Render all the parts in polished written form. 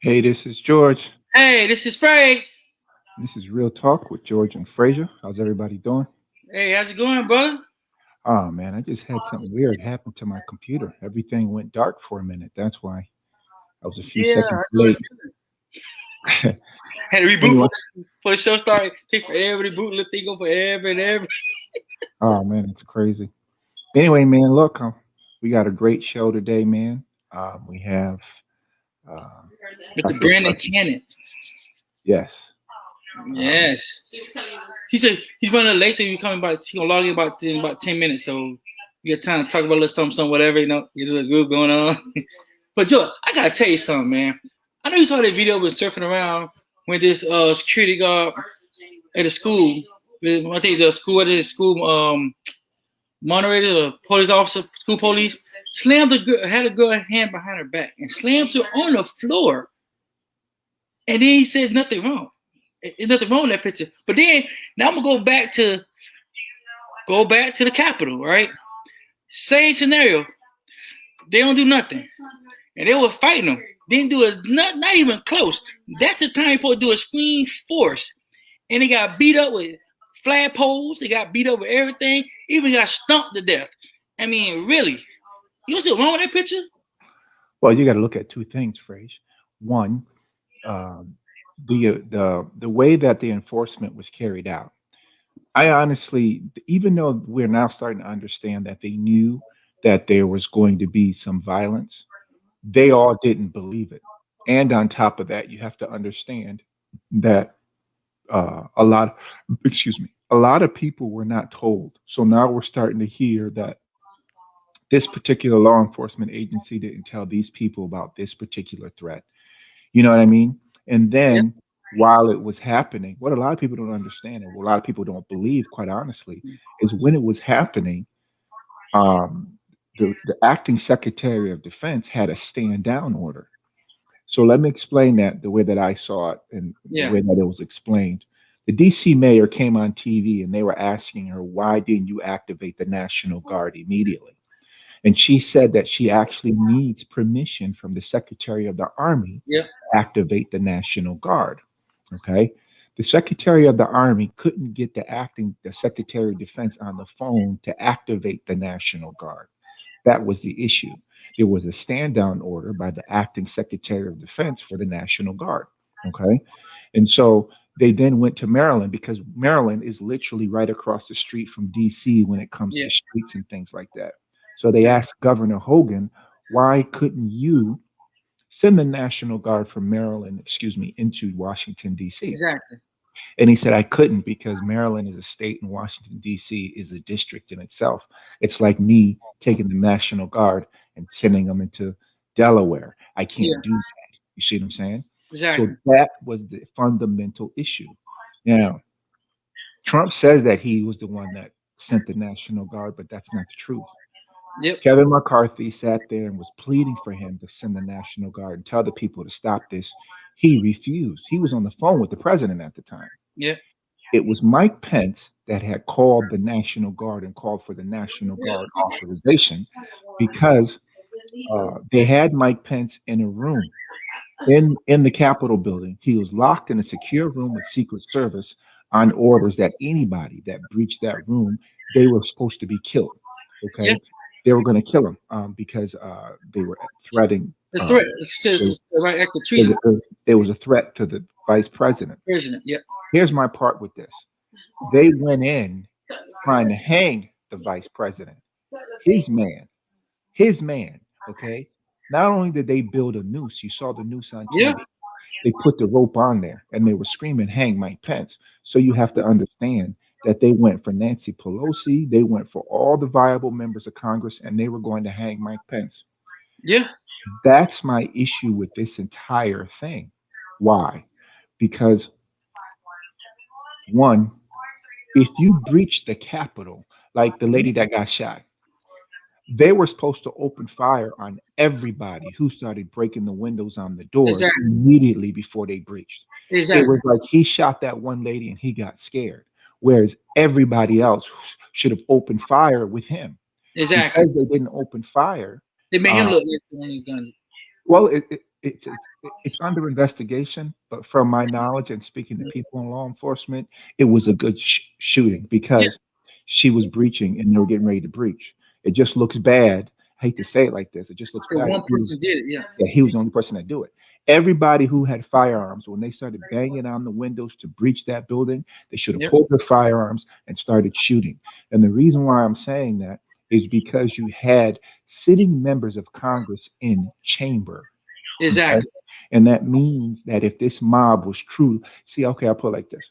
Hey, this is George. Hey, this is Frags. This is Real Talk with George and Frazier. How's everybody doing? Hey, how's it going, brother? Oh man, I just had something weird happen to my computer. Everything went dark for a minute. That's why I was a few Yeah, seconds I know late. it. Had to reboot Anyway, for the show started. Take forever to boot. The thing go forever and ever. oh man, it's crazy. Anyway, man, look, we got a great show today, man. We have uh, With the Dr. Branden cannon. Yes. Um, Yes. He said he's running late, so he's coming about. He gonna log in about 10 minutes. So you got time to talk about a little something, whatever. Get a little good going on. But Joe, I gotta tell you something, man. I know you saw that video was surfing around when this security guard at the school. I think the school at the school moderator, the police officer, school police, slammed the girl, had a girl hand behind her back and slammed her on the floor. And then he said nothing wrong. There's nothing wrong with that picture. But then now I'm gonna go back to the Capitol, right? Same scenario. They don't do nothing. And they were fighting them. Didn't do it, not even close. That's the time people do a screen force. And they got beat up with flagpoles. They got beat up with everything. Even got stomped to death. I mean, really. You know what's wrong with that picture? well, you got to look at two things, Frage. One, um, the way that the enforcement was carried out. I honestly, even though we're now starting to understand that they knew that there was going to be some violence, they all didn't believe it. And on top of that, you have to understand that a lot, excuse me, a lot of people were not told. So now we're starting to hear that this particular law enforcement agency didn't tell these people about this particular threat. You know what I mean? And Yeah. then while it was happening, what a lot of people don't understand and what a lot of people don't believe, quite honestly, is when it was happening, um, the acting Secretary of Defense had a stand down order. So let me explain that the way that I saw it and the Yeah. way that it was explained. The DC mayor came on TV and they were asking her, why didn't you activate the National Guard immediately? And she said that she actually needs permission from the Secretary of the Army Yeah. to activate the National Guard. Okay. The Secretary of the Army couldn't get the Secretary of Defense on the phone to activate the National Guard. That was the issue. There was a stand down order by the acting Secretary of Defense for the National Guard. Okay. And so they then went to Maryland because Maryland is literally right across the street from DC when it comes Yeah. to streets and things like that. So they asked Governor Hogan, why couldn't you send the National Guard from Maryland, excuse me, into Washington, D.C.? Exactly. And he said, I couldn't because Maryland is a state and Washington, D.C. is a district in itself. It's like me taking the National Guard and sending them into Delaware. I Yeah. can't do that. You see what I'm saying? So Exactly. that was the fundamental issue. Now, Trump says that he was the one that sent the National Guard, but that's not the truth. Yep. Kevin McCarthy sat there and was pleading for him to send the National Guard and tell the people to stop this. He refused. He was on the phone with the president at the time. Yep. It was Mike Pence that had called the National Guard and called for the National Guard authorization because they had Mike Pence in a room in the Capitol building. He was locked in a secure room with Secret Service on orders that anybody that breached that room, they were supposed to be killed. Yeah. Okay, they were going to kill him because they were threatening. The threat. Um, It says it, the right act of it, treason. it was a threat to the vice president. President. Yep. Here's my part with this: they went in trying to hang the vice president, his man, his man. Okay. Not only did they build a noose, you saw the noose on Yeah. TV. They put the rope on there and they were screaming, hang Mike Pence. So you have to understand that they went for Nancy Pelosi, they went for all the viable members of Congress, and they were going to hang Mike Pence. Yeah. That's my issue with this entire thing. Why? Because, one, if you breach the Capitol, like the lady that got shot, they were supposed to open fire on everybody who started breaking the windows on the doors Exactly. immediately before they breached. It Exactly. was like he shot that one lady and he got scared, whereas everybody else should have opened fire with him. Exactly. Because they didn't open fire, They made him uh, look like the one who done it. well, it's under investigation, but from my knowledge and speaking to people in law enforcement, it was a good shooting Yeah, because she was breaching and they were getting ready to breach. It just looks bad. I hate to say it like this. It just looks the bad. one person did it. Yeah, Yeah, he was the only person that do it. Everybody who had firearms, when they started banging on the windows to breach that building, they should have yep, pulled their firearms and started shooting. And the reason why I'm saying that is because you had sitting members of Congress in chamber. Okay? exactly. And that means that if this mob was true, see, okay, I'll put it like this.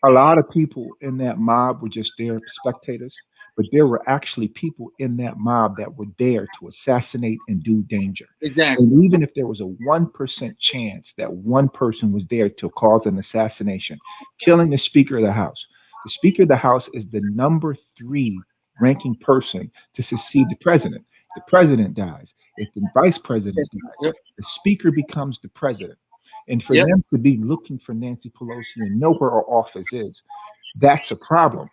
A lot of people in that mob were just there spectators, but there were actually people in that mob that were there to assassinate and do danger. Exactly. And even if there was a 1% chance that one person was there to cause an assassination, killing the Speaker of the Speaker of the House is the number three ranking person to succeed the president. The president dies. If the vice president dies, Yep, the Speaker becomes the president. And for yep, them to be looking for Nancy Pelosi and know where her office is, that's a problem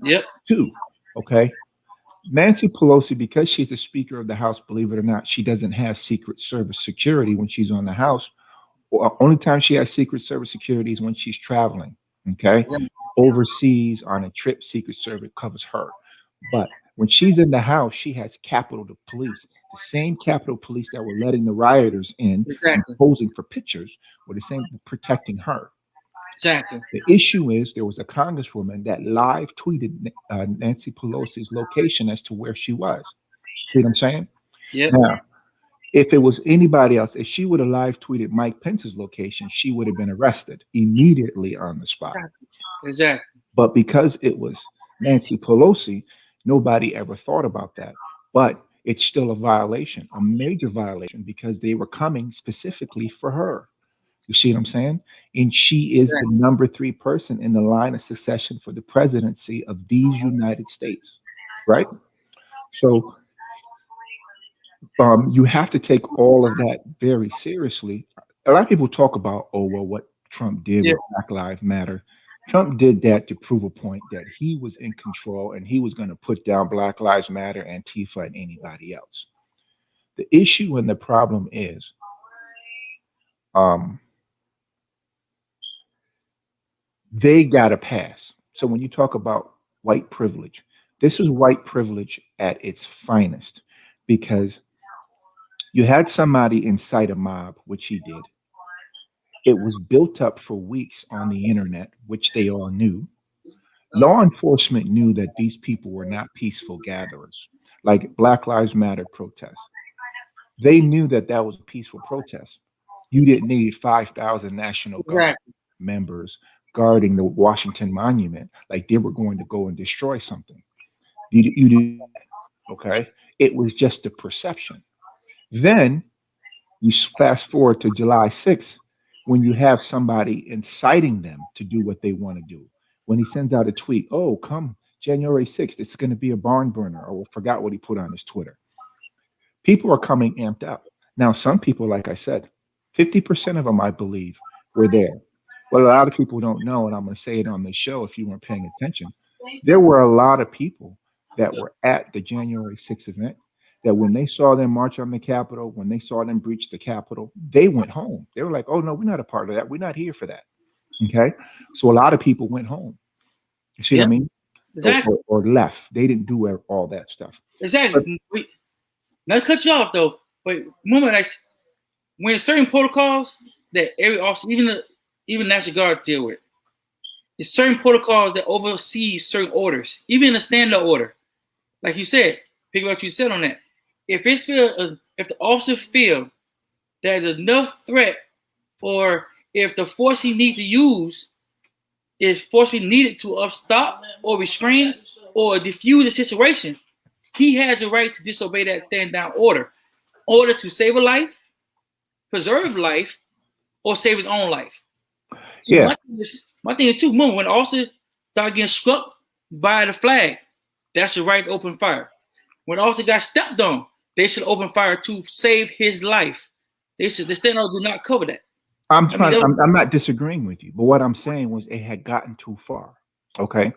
yep. too. Okay. Nancy Pelosi, because she's the Speaker of the House, believe it or not, she doesn't have Secret Service security when she's on the House. Only time she has Secret Service security is when she's traveling. Okay. Right. Overseas on a trip, Secret Service covers her. But when she's in the House, she has Capitol Police. The same Capitol Police that were letting the rioters in and Exactly. posing for pictures were the same protecting her. Exactly. The issue is there was a congresswoman that live tweeted Nancy Pelosi's location as to where she was. See what I'm saying? Yep. Now, if it was anybody else, if she would have live tweeted Mike Pence's location, she would have been arrested immediately on the spot. Exactly. Exactly. But because it was Nancy Pelosi, nobody ever thought about that. But it's still a violation, a major violation, because they were coming specifically for her. You see what I'm saying? And she is the number three person in the line of succession for the presidency of these United States, right? So you have to take all of that very seriously. A lot of people talk about, oh, well, what Trump did Yeah. with Black Lives Matter. Trump did that to prove a point that he was in control and he was going to put down Black Lives Matter, Antifa, and anybody else. The issue and the problem is um, they got a pass. So when you talk about white privilege, this is white privilege at its finest because you had somebody incite a mob, which he did. It was built up for weeks on the internet, which they all knew. Law enforcement knew that these people were not peaceful gatherers, like Black Lives Matter protests. They knew that that was a peaceful protest. You didn't need 5,000 National Guard Exactly. members guarding the Washington Monument like they were going to go and destroy something. You did, okay? It was just a perception. Then you fast forward to July 6th when you have somebody inciting them to do what they want to do. When he sends out a tweet, oh, come January 6th, it's going to be a barn burner, or forgot what he put on his Twitter. People are coming amped up. Now, some people, like I said, 50% of them, I believe, were there. What a lot of people don't know, and I'm going to say it on this show if you weren't paying attention, there were a lot of people that were at the January 6th event that when they saw them march on the Capitol, when they saw them breach the Capitol, they went home. They were like, oh, no, we're not a part of that. We're not here for that. Okay. So a lot of people went home. You see what I Yep. mean? Exactly. Or left. They didn't do all that stuff. But Exactly. Not to cut you off though, but remember that when certain protocols that every officer, even National Guard deal with, there's certain protocols that oversee certain orders, even the standard order. Like you said, pick up what you said on that. If the officer feel that there's enough threat, or if the force he need to use is forcefully needed to stop or restrain or defuse the situation, he has the right to disobey that stand down order to save a life, preserve life, or save his own life. So yeah, my thing is too. Remember when the officer started getting struck by the flag, that's the right to open fire. When the officer got stepped on, they should open fire to save his life. The standard do not cover that. I mean, I'm not disagreeing with you, but what I'm saying was it had gotten too far. Okay.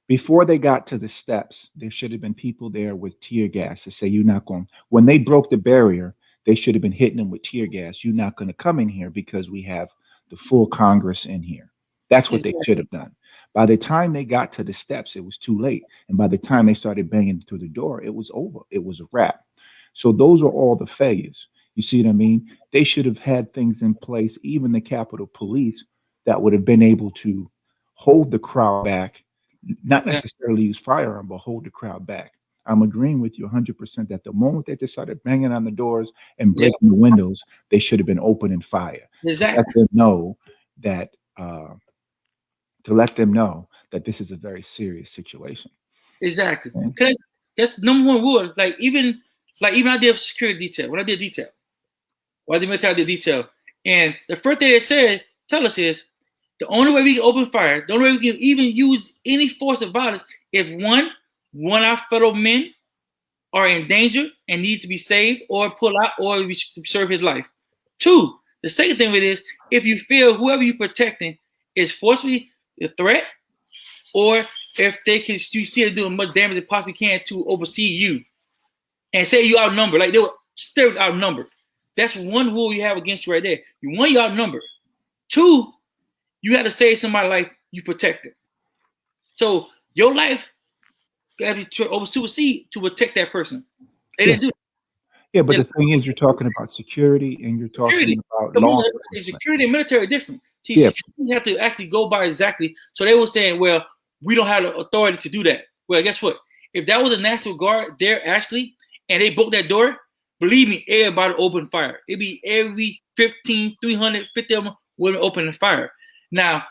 Before they got to the steps, there should have been people there with tear gas to say, you're not going. When they broke the barrier, They should have been hitting them with tear gas. You're not going to come in here because we have the full Congress in here. That's what they Exactly. should have done. By the time they got to the steps, it was too late. And by the time they started banging through the door, it was over. It was a wrap. So those are all the failures. You see what I mean? They should have had things in place, even the Capitol Police, that would have been able to hold the crowd back, not Yeah. necessarily use firearm, but hold the crowd back. I'm agreeing with you 100% that the moment that they started banging on the doors and Yeah. breaking the windows, they should have been opening fire to let Exactly. them know that uh, this is a very serious situation. Exactly. Okay? Cause that's the number one rule. Like even I did security detail. When I did detail, when I did military, I did detail. And the first thing they said, tell us is the only way we can open fire, the only way we can even use any force of violence, if one of our fellow men are in danger and need to be saved or pull out or we serve his life. Two, the second thing of it is if you feel whoever you're protecting is forcibly a threat, or if they can you see them doing much damage they possibly can to oversee you, and say you outnumbered, like they were still outnumbered. That's one rule you have against you right there. You outnumbered. Two, you had to save somebody's life, you protect it. So your life got to over supersede to protect that person. They Yeah. didn't do it. Yeah, but They the thing is, you're talking about security and you're talking security. about Come law on, enforcement. security and military are different. See, Yeah, security you have to actually go by exactly. So they were saying, well, we don't have the authority to do that. Well, guess what? If that was a National Guard there actually, and they broke that door, believe me, everybody open fire. It'd be every 15, 350 of them would open fire. Now,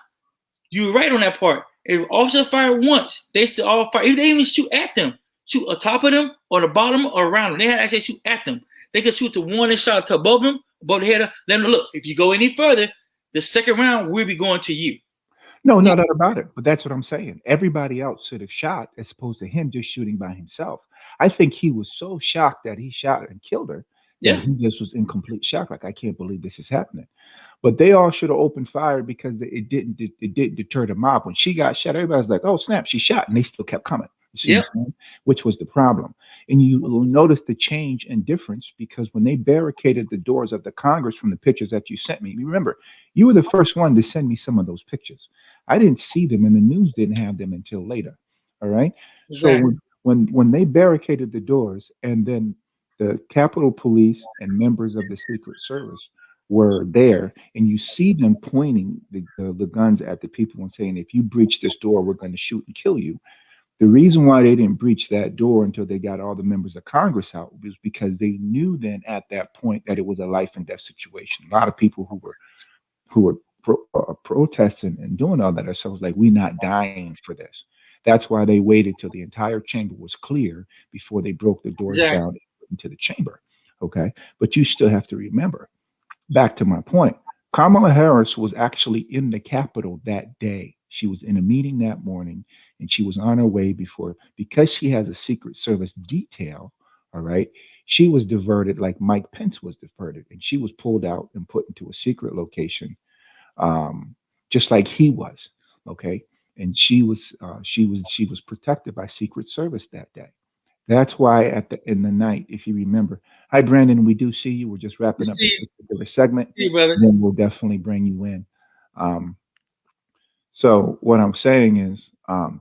you're right on that part. If officers fire once, they should all fire. If they even shoot at them, shoot on top of them, or the bottom, or around them. They had to actually shoot at them. They could shoot to one and shot to above them, above the head. Let them look. If you go any further, the second round will be going to you. no, You no doubt about it. But that's what I'm saying. Everybody else should have shot as opposed to him just shooting by himself. I think he was so shocked that he shot and killed her that yeah, he just was in complete shock. Like, I can't believe this is happening. But they all should have opened fire because it didn't deter the mob. When she got shot, everybody was like, "Oh snap, she shot," and they still kept coming. You see what yeah, I'm saying? Which was the problem. And you will notice the change and difference because when they barricaded the doors of the Congress from the pictures that you sent me, remember, you were the first one to send me some of those pictures. I didn't see them, and the news didn't have them until later. All right. So exactly, when they barricaded the doors, and then the Capitol Police and members of the Secret Service were there, and you see them pointing the guns at the people and saying, "If you breach this door, we're going to shoot and kill you." The reason why they didn't breach that door until they got all the members of Congress out was because they knew then at that point that it was a life and death situation. A lot of people who were protesting and doing all that themselves like, we're not dying for this. That's why they waited till the entire chamber was clear before they broke the doors exactly. down into the chamber. Okay, but you still have to remember, back to my point, Kamala Harris was actually in the Capitol that day. She was in a meeting that morning and she was on her way before, because she has a Secret Service detail, all right, she was diverted like Mike Pence was diverted, and she was pulled out and put into a secret location, um, just like he was. Okay. And she was protected by Secret Service that day. That's why at the in the night, if you remember, hi Brandon, we do see you. We're just You wrapping up this see, particular segment, brother. and then we'll definitely bring you in. Um, so what I'm saying is,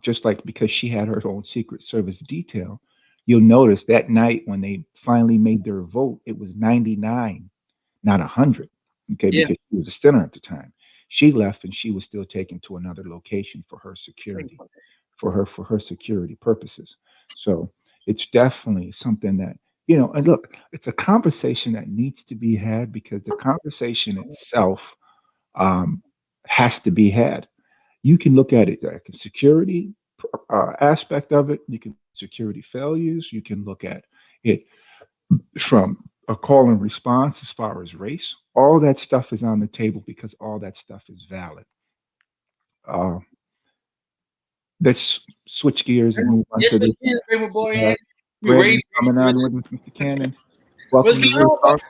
just like because she had her own Secret Service detail, you'll notice that night when they finally made their vote, it was 99, not 100. Okay, Yeah, because she was a sinner at the time. She left and she was still taken to another location for her security, for her security purposes. So it's definitely something that, and look, it's a conversation that needs to be had because the conversation itself, um, has to be had. You can look at it like a security aspect of it. You can security failures. You can look at it from a call and response as far as race. All that stuff is on the table because all that stuff is valid. Uh, let's switch gears and move on yes, to we this. can, favorite We boy. have And we Brandon ready. coming on with us, Mr. Cannon. What's Welcome to going Real on, bro? Talk.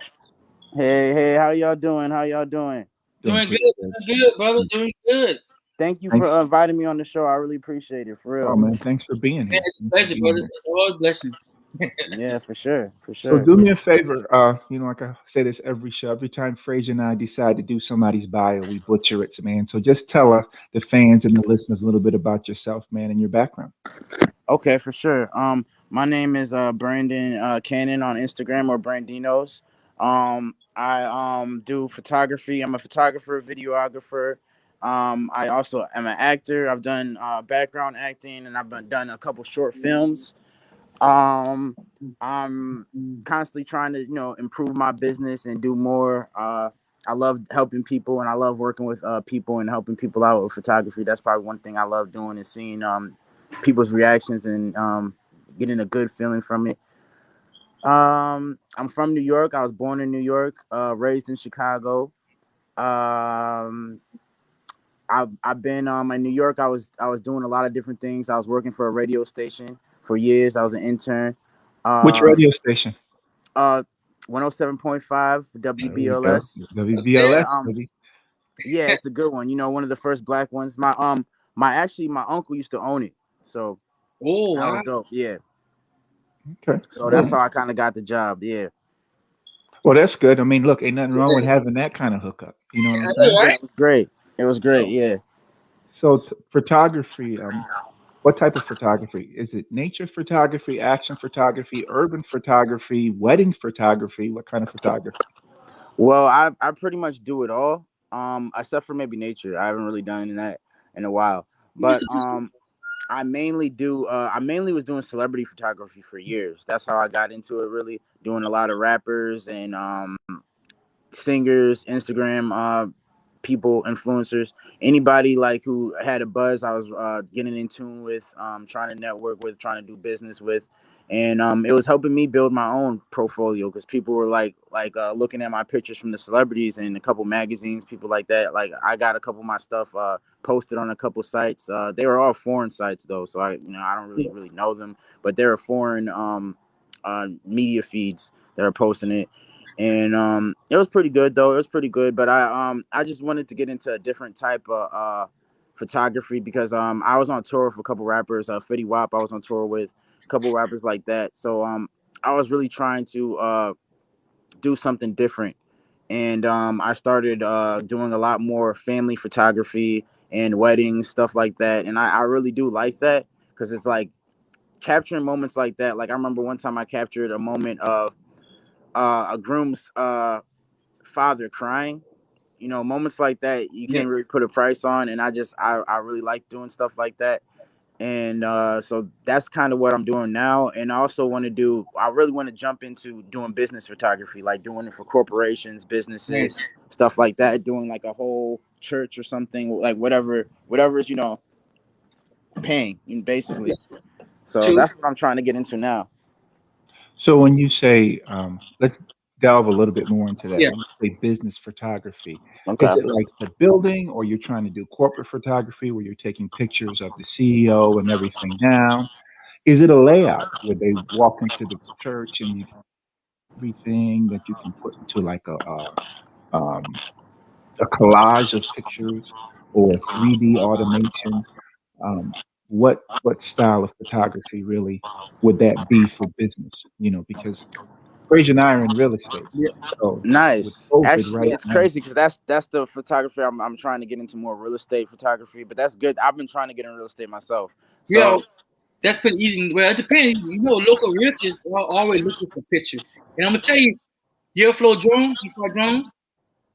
Hey, hey, how y'all doing? How y'all doing? Doing Doing good, pretty good. doing good, brother. Doing good. Thank you Thanks. for inviting me on the show. I really appreciate it, for Oh real. man, thanks for being Man, here. it's a Thanks for pleasure, being brother. here. It's a blessing. Yeah, for sure, for So sure. do me a favor, like I say this every show, every time Frazier and I decide to do somebody's bio, we butcher it, man. So just tell the fans and the listeners a little bit about yourself, man, and your background. Okay, for sure. My name is Branden Cannon on Instagram or Brandinos. I do photography. I'm a photographer, videographer. I also am an actor. I've done background acting, and done a couple short films. Um, I'm constantly trying to improve my business and do more. I love helping people, and I love working with people and helping people out with photography. That's probably one thing I love doing is seeing people's reactions and getting a good feeling from it. I'm from New York. I was born in New York, raised in Chicago. Um, I've been in New York. I was doing a lot of different things. I was working for a radio station for years. I was an intern. Which Uh, radio station? uh, 107.5 There we go. WBLS. Yeah, WBLS, baby. yeah, it's a good one. One of the first black ones. My uncle used to own it, so Oh that wow. was dope. Yeah, Okay, so that's cool. how I kind of got the job. Yeah, Well, that's good. I mean, look, ain't nothing wrong with Yeah, having that kind of hookup. You know what I'm I know, saying? yeah, right? it was great. It was great. So, Yeah. photography. What type of photography? Is it nature photography, action photography, urban photography, wedding photography? What kind of photography? Well, I pretty much do it all. Except for maybe nature. I haven't really done that in a while. What's But the I mainly was doing celebrity photography for years. That's how I got into it really, doing a lot of rappers and singers, Instagram people, influencers, anybody like who had a buzz. I was getting in tune with, trying to network with, trying to do business with, and it was helping me build my own portfolio because people were looking at my pictures from the celebrities and a couple magazines, people like that. Like I got a couple of my stuff posted on a couple sites. They were all foreign sites though, so I don't really know them, but they were foreign media feeds that are posting it, and it was pretty good though. It was pretty good, but I just wanted to get into a different type of photography because I was on tour with a couple rappers, Fetty Wap. I was on tour with a couple rappers like that. So I was really trying to do something different, and I started doing a lot more family photography and weddings, stuff like that. And I really do like that because it's like capturing moments like that. Like I remember one time I captured a moment of a groom's father crying. Moments like that you yeah. can't really put a price on, and I really like doing stuff like that. And so that's kind of what I'm doing now. And I really want to jump into doing business photography, like doing it for corporations, Nice. businesses, stuff like that, doing like a whole church or something, like whatever is paying, basically. So Two. that's what I'm trying to get into now. So when you say, let's delve a little bit more into that. Yeah. When you say business photography, is Okay. it like the building, or you're trying to do corporate photography where you're taking pictures of the CEO and everything down? Is it a layout where they walk into the church and you everything that you can put into like a collage of pictures or 3D automation? Um, what style of photography really would that be for business? Because Fraser and I are in real estate. Yeah. So with Nice. COVID Actually, right it's now, crazy because that's the photography I'm trying to get into, more real estate photography. But that's good. I've been trying to get in real estate myself. Yeah. So That's pretty easy. Well, it depends. Local realtors are always looking for picture. And I'm gonna tell you, you ever fly drones? You fly drones?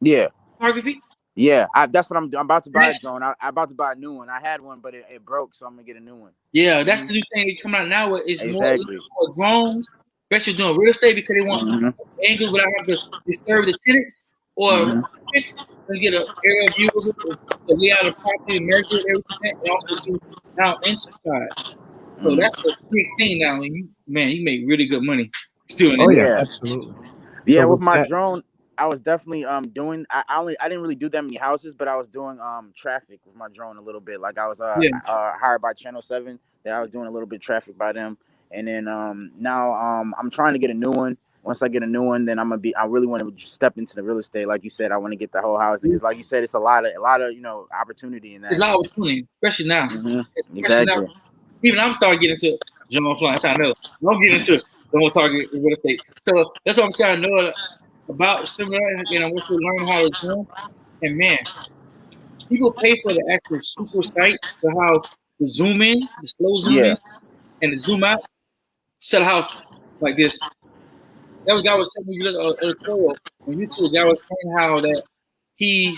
yeah, Photography? yeah. That's what I'm about to buy a That's drone. I'm about to buy a new one. I had one, but it broke, so I'm gonna get a new one. yeah, that's the new thing coming out now. It's more Exactly. looking for drones, especially doing real estate because they want Hmm. angles without having to disturb the tenants or Hmm. fix and get an aerial view of it, the layout of the property, measure it, everything, and also do now inside. So Hmm. that's a big thing now. And you make really good money doing oh it. yeah, Yeah. absolutely. So Yeah, with with my that, drone, I was definitely doing. I didn't really do that many houses, but I was doing traffic with my drone a little bit. Like I was Yeah, hired by Channel 7. That I was doing a little bit of traffic by them, and then now I'm trying to get a new one. Once I get a new one, then I'm gonna be. I really want to step into the real estate, like you said. I want to get the whole house because, like you said, it's a lot of opportunity in it's that. an opportunity, especially now. Hmm. Especially now, Exactly. even I'm starting getting into drone flying. That's how I know. I'm getting into don't target real estate. So that's what I'm saying. I know about similar, and I want to learn how it's done. And man, people pay for the actual super site for how the zoom in, the slow zoom Yeah. in, and the zoom out. Sell a house like this. That was guy was saying when you look at an editorial on YouTube. The guy was saying how that he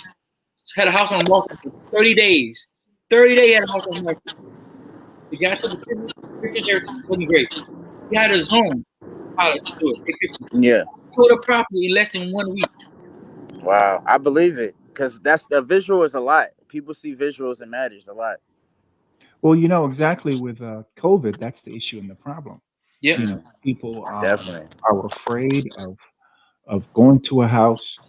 had a house on the market for 30 days. 30 days he had a house on the market. The guy took the pictures, everything wasn't great. He had a zone pilot to do it. Take pictures. Yeah. Sold a property in less than 1 week. Wow. I believe it because that's the visual is a lot. People see visuals and matters a lot. Well, you know exactly with COVID, that's the issue and the problem. Yep. You know, people Definitely. are afraid of going to a house.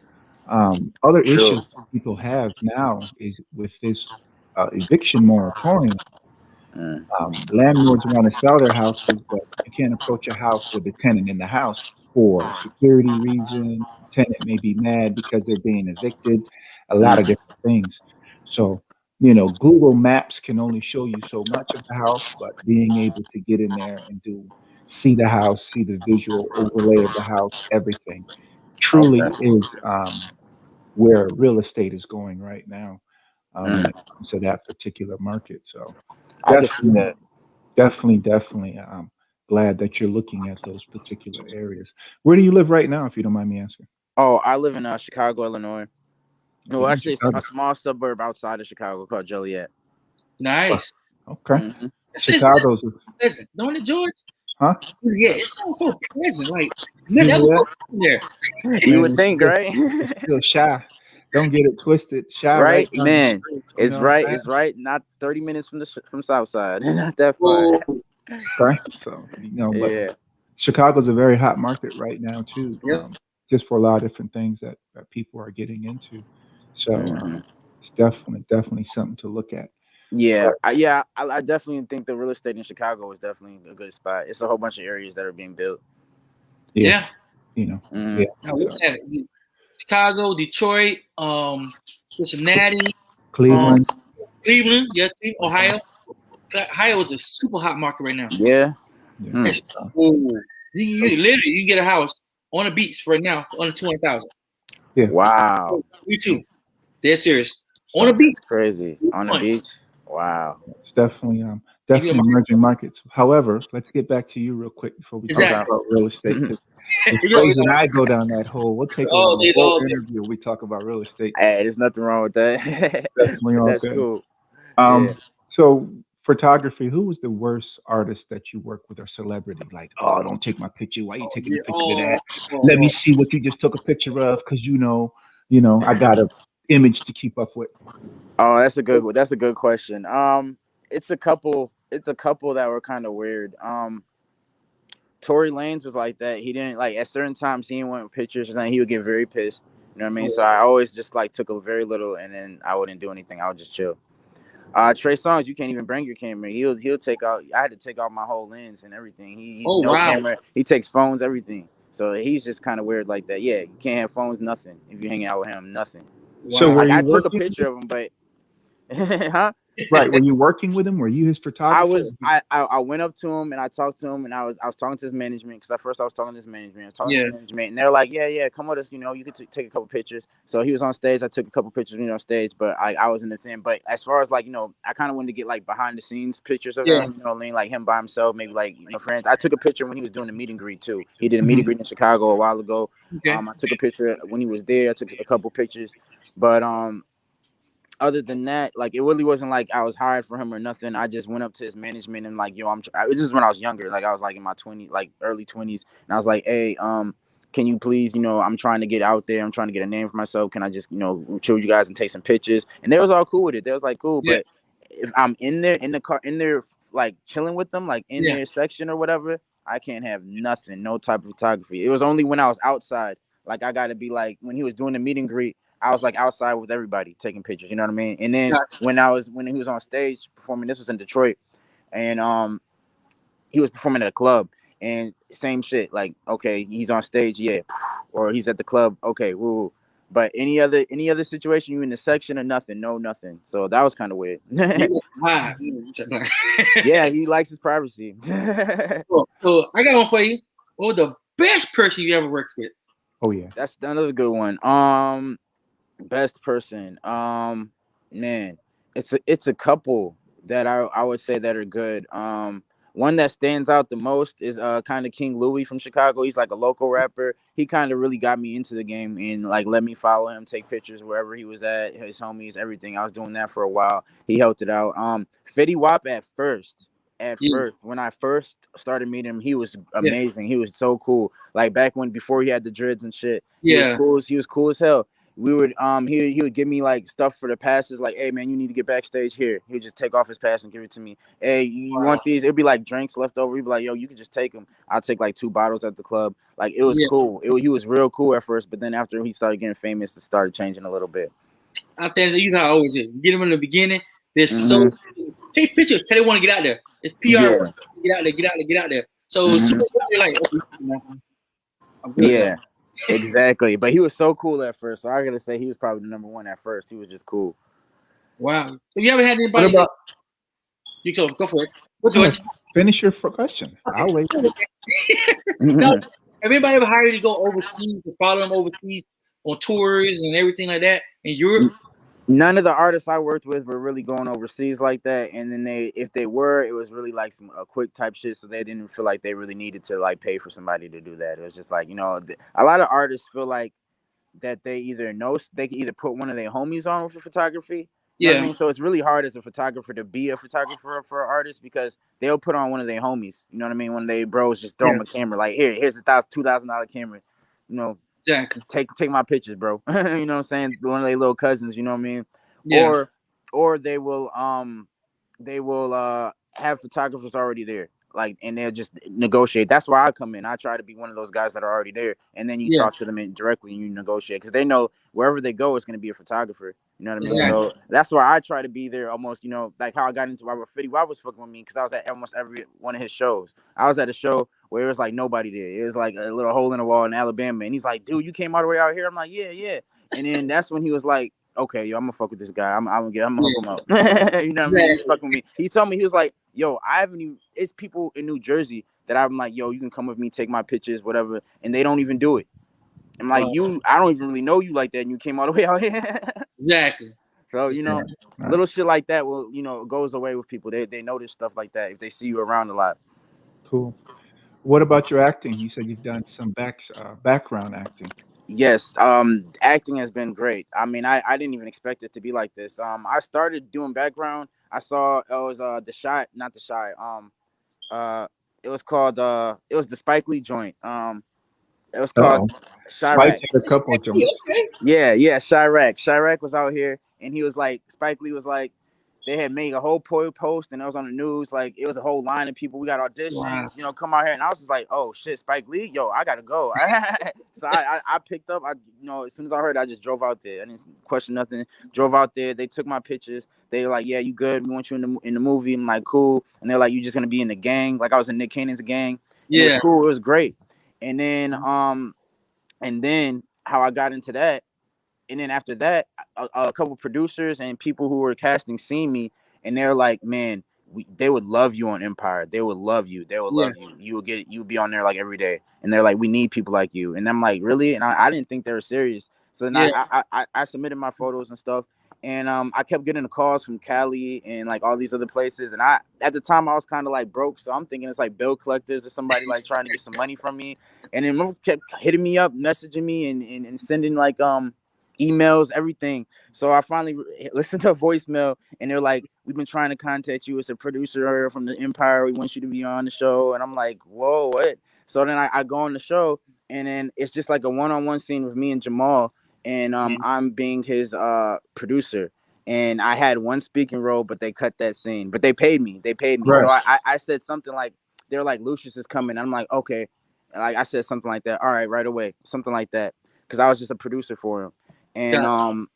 Other True. issues people have now is with this eviction moratorium. Mm. Landlords want to sell their houses, but you can't approach a house with a tenant in the house for security reasons. Tenant may be mad because they're being evicted. A lot of Mm. different things. So, you know, Google Maps can only show you so much of the house, but being able to get in there and see the house, see the visual overlay of the house, everything truly Okay. is where real estate is going right now when Mm. it comes to that particular market. So I can see definitely, that. definitely glad that you're looking at those particular areas. Where do you live right now, if you don't mind me asking? Oh, I live in Chicago, Illinois. Okay, No, in actually, it's a Chicago. small suburb outside of Chicago called Joliet. Wow. Nice. Okay. Hmm. Chicago's, Pleasant. Don't it, George? huh? Yeah, it sounds so pleasant. Like, man, ever Juliet, go there? You man, would think, right? it's still shy. Don't get it twisted. Shy right Right, down the man. street. You It's know what right. I'm saying? It's right. Not 30 minutes from from Southside. Not that far. Oh, Okay. So, but Yeah. Chicago's a very hot market right now too, yep. just for a lot of different things that people are getting into. So Hmm. it's definitely something to look at. Yeah. But I definitely think the real estate in Chicago is definitely a good spot. It's a whole bunch of areas that are being built. yeah, Yeah. Hmm. yeah. Now, So look at it. Chicago, Detroit, Cincinnati, um, Cleveland, Cleveland, yeah, Ohio. Ohio is a super hot market right now. Yeah. yeah. Hmm. It's, oh, you literally you can get a house on a beach right now for under 200,000. Yeah. Wow. You too. They're serious. On a So beach. That's crazy. On the beach. Wow. it's definitely You do a definitely emerging markets. However, let's get back to you real quick before we talk Okay. exactly. about real estate, because if You Fraser and know, I go down that hole, we'll take over all the day, whole all day. interview. We talk about real estate. Hey, there's nothing wrong with that. Definitely all That's good. cool. Yeah. So photography, who was the worst artist that you work with or celebrity? Like, oh, don't take my picture. Why you Oh, taking yeah. a picture of that? Oh, Let me see what you just took a picture of, because I got a image to keep up with. Oh, that's a good question. It's a couple that were kind of weird. Tory Lanez was like that. He didn't like at certain times he didn't want pictures and then he would get very pissed. You know what I mean? So I always just like took a very little and then I wouldn't do anything. I would just chill. Trey Songz, you can't even bring your camera. He'll take out. I had to take out my whole lens and everything. He oh no wow. camera. He takes phones, everything. So he's just kind of weird like that. Yeah, you can't have phones, nothing. If you're hanging out with him, nothing. So Wow. were Like I you took a working? picture of him, but huh? Right. Were you working with him? Were you his I photographer? was I went up to him and I talked to him and I was talking to his management because at first I was talking to his management. I was talking to Yeah. his management and they're like, yeah, come with us. You could take a couple pictures. So he was on stage. I took a couple pictures, on stage, but I was in the tent. But as far as like I kind of wanted to get like behind the scenes pictures of Yeah. him. What I mean, like him by himself, maybe like friends. I took a picture when he was doing the meet and greet too. He did a meet and Mhm. greet in Chicago a while ago. Okay. I took a picture when he was there. I took a couple pictures, but other than that, like it really wasn't like I was hired for him or nothing. I just went up to his management and like, this is when I was younger, like I was like in my 20s, like early 20s, and I was like, hey, can you please, I'm trying to get out there, I'm trying to get a name for myself. Can I just, chill with you guys and take some pictures? And they was all cool with it. They was like, cool, Yeah. but if I'm in there in the car, in there like chilling with them, like in Yeah. their section or whatever, I can't have nothing, no type of photography. It was only when I was outside, like I got to be like when he was doing the meet and greet. I was like outside with everybody taking pictures, you know what I mean? And then Gotcha. when he was on stage performing, this was in Detroit, and he was performing at a club, and same shit. Like, okay, he's on stage, yeah, or he's at the club, okay, woo. But any other situation, you in the section or nothing, no nothing. So that was kind of weird. You was high. Yeah, he likes his privacy. So I got one for you. or the best person you ever worked with? Oh yeah. That's another good one. Best person. Man, it's a couple that I would say that are good. One that stands out the most is kind of King Louis from Chicago. He's like a local rapper. He kind of really got me into the game and like let me follow him, take pictures wherever he was at, his homies, everything. I was doing that for a while. He helped it out. Fetty Wap at first. At Yeah, first, when I first started meeting him, he was yeah, amazing. He was so cool. Like back when before he had the dreads and shit, he was yeah. cool. He was cool as hell. We would he would give me like stuff for the passes, like, hey man, you need to get backstage here. He would just take off his pass and give it to me. Hey, you want these? It'd be like drinks left over. He'd be like, yo, you can just take them. I'll take like 2 bottles at the club. Like it was Yeah, cool. He was real cool at first, but then after he started getting famous, it started changing a little bit. I think you know how I always is. Get them in the beginning. They're so Hmm. take pictures because they want to get out there. It's PR. Yeah. Get out there, get out there, get out there. So as soon Hmm. as they're like, okay, I'm good now. Yeah. Exactly. But he was so cool at first. So I gotta say he was probably the number one at first. He was just cool. Wow. So you ever had What anybody that about? you go for it? What Yes. George? Finish your question. Okay. I'll wait. Now, have anybody ever hired you to go overseas to follow them overseas on tours and everything like that in Europe? None of the artists I worked with were really going overseas like that. And then if they were, it was really like some a quick type shit. So they didn't feel like they really needed to like pay for somebody to do that. It was just like, a lot of artists feel like that they either know they can either put one of their homies on for photography. You know what I Yeah, mean? So it's really hard as a photographer to be a photographer for an artist because they'll put on one of their homies. You know what I mean? One of their bros just throw yeah, them a camera like, here's $2,000 camera. You know, exactly. take my pictures, bro. You know what I'm saying? One of their little cousins. You know what I mean? Yeah, Or they will have photographers already there, like, and they'll just negotiate. That's where I come in. I try to be one of those guys that are already there, and then you yeah, talk to them directly and you negotiate because they know wherever they go, it's going to be a photographer. You know what I mean? exactly. So that's why I try to be there almost. Like how I got into Robert Fitty. Why was fucking with me because I was at almost every one of his shows. I was at a show where it was like nobody there. It was like a little hole in the wall in Alabama, and he's like, "Dude, you came all the way out here." I'm like, "Yeah, yeah." And then that's when he was like, okay, yo, I'm gonna fuck with this guy. I'm gonna hook Yeah, him up. You know what I mean? He's exactly. fucking with me. He told me he was like, yo, I haven't even. It's people in New Jersey that I'm like, yo, you can come with me, take my pictures, whatever, and they don't even do it. I'm like, I don't even really know you like that, and you came all the way out here. Exactly. So Yeah. Right. little shit like that will goes away with people. They notice stuff like that if they see you around a lot. Cool. What about your acting? You said you've done some background acting. Yes, acting has been great. I mean, I didn't even expect it to be like this. I started doing background. I saw it was the Shy, not the Shy. Uh, it was called it was the Spike Lee joint. It was called Uh-oh. Spike Chirac. had a couple of joints. Okay. Yeah, Chirac. Chirac was out here, and he was like, Spike Lee was like, they had made a whole post, and it was on the news. Like, it was a whole line of people. We got Wow. auditions, come out here. And I was just like, oh shit, Spike Lee, yo, I gotta go. So I picked up. As soon as I heard, I just drove out there. I didn't question nothing. Drove out there. They took my pictures. They were like, yeah, you good? We want you in the movie. I'm like, cool. And they're like, you just gonna be in the gang? Like I was in Nick Cannon's gang, and it was Yeah. cool. It was great. And then how I got into that, and then after that, a couple producers and people who were casting seen me, and they're like, "Man, they would love you on Empire. They would love you. They would Yeah. love you. You would be on there like every day." And they're like, "We need people like you." And I'm like, "Really?" And I didn't think they were serious. So then Yeah. I submitted my photos and stuff, and I kept getting the calls from Cali and like all these other places. And at the time I was kind of like broke, so I'm thinking it's like bill collectors or somebody like trying to get some money from me. And then people kept hitting me up, messaging me, and sending like emails, everything. So I finally listened to a voicemail, and they're like, "We've been trying to contact you as a producer from the Empire. We want you to be on the show." And I'm like, "Whoa, what?" So then I go on the show, and then it's just like a one-on-one scene with me and Jamal, and I'm being his producer. And I had one speaking role, but they cut that scene. But they paid me. They paid me. So Right. I said something like, they're like, Lucius is coming. I'm like, okay. Like I said something like that. All right away. Something like that. Because I was just a producer for him. And Got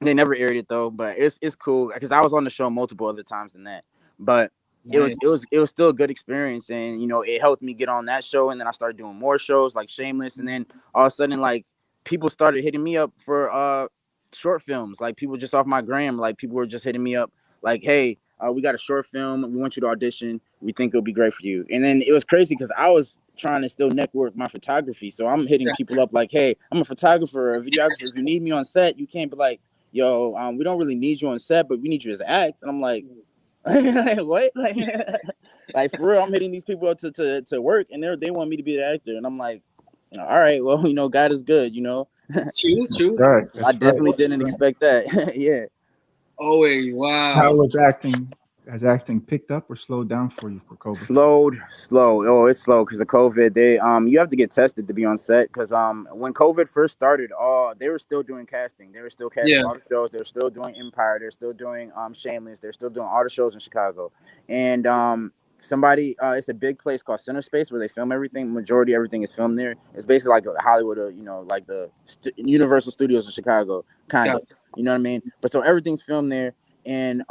they never aired it though, but it's cool because I was on the show multiple other times than that. But it was nice. it was it was still a good experience, and it helped me get on that show, and then I started doing more shows like Shameless, and then all of a sudden like people started hitting me up for short films, like people just off my gram, like people were just hitting me up like, hey, we got a short film. We want you to audition. We think it'll be great for you. And then it was crazy because I was trying to still network my photography. So I'm hitting people up like, hey, I'm a photographer, a videographer. If you need me on set, you can't be like, yo, we don't really need you on set, but we need you to act. And I'm like, like what? Like for real, I'm hitting these people up to work, and they want me to be the actor. And I'm like, all right, well, God is good, True. Right. I That's right. definitely didn't expect that. Yeah. Always, How wow. was acting? Has acting picked up or slowed down for you for COVID? Slow. Oh, it's slow because of COVID. They you have to get tested to be on set because when COVID first started, they were still doing casting. They were still casting Yeah. all the shows. They were still doing Empire. They're still doing Shameless. They're still doing all the shows in Chicago. And somebody it's a big place called Center Space where they film everything. Majority everything is filmed there. It's basically like Hollywood, like the Universal Studios in Chicago, kind Got of. it. You know what I mean? But so everything's filmed there, and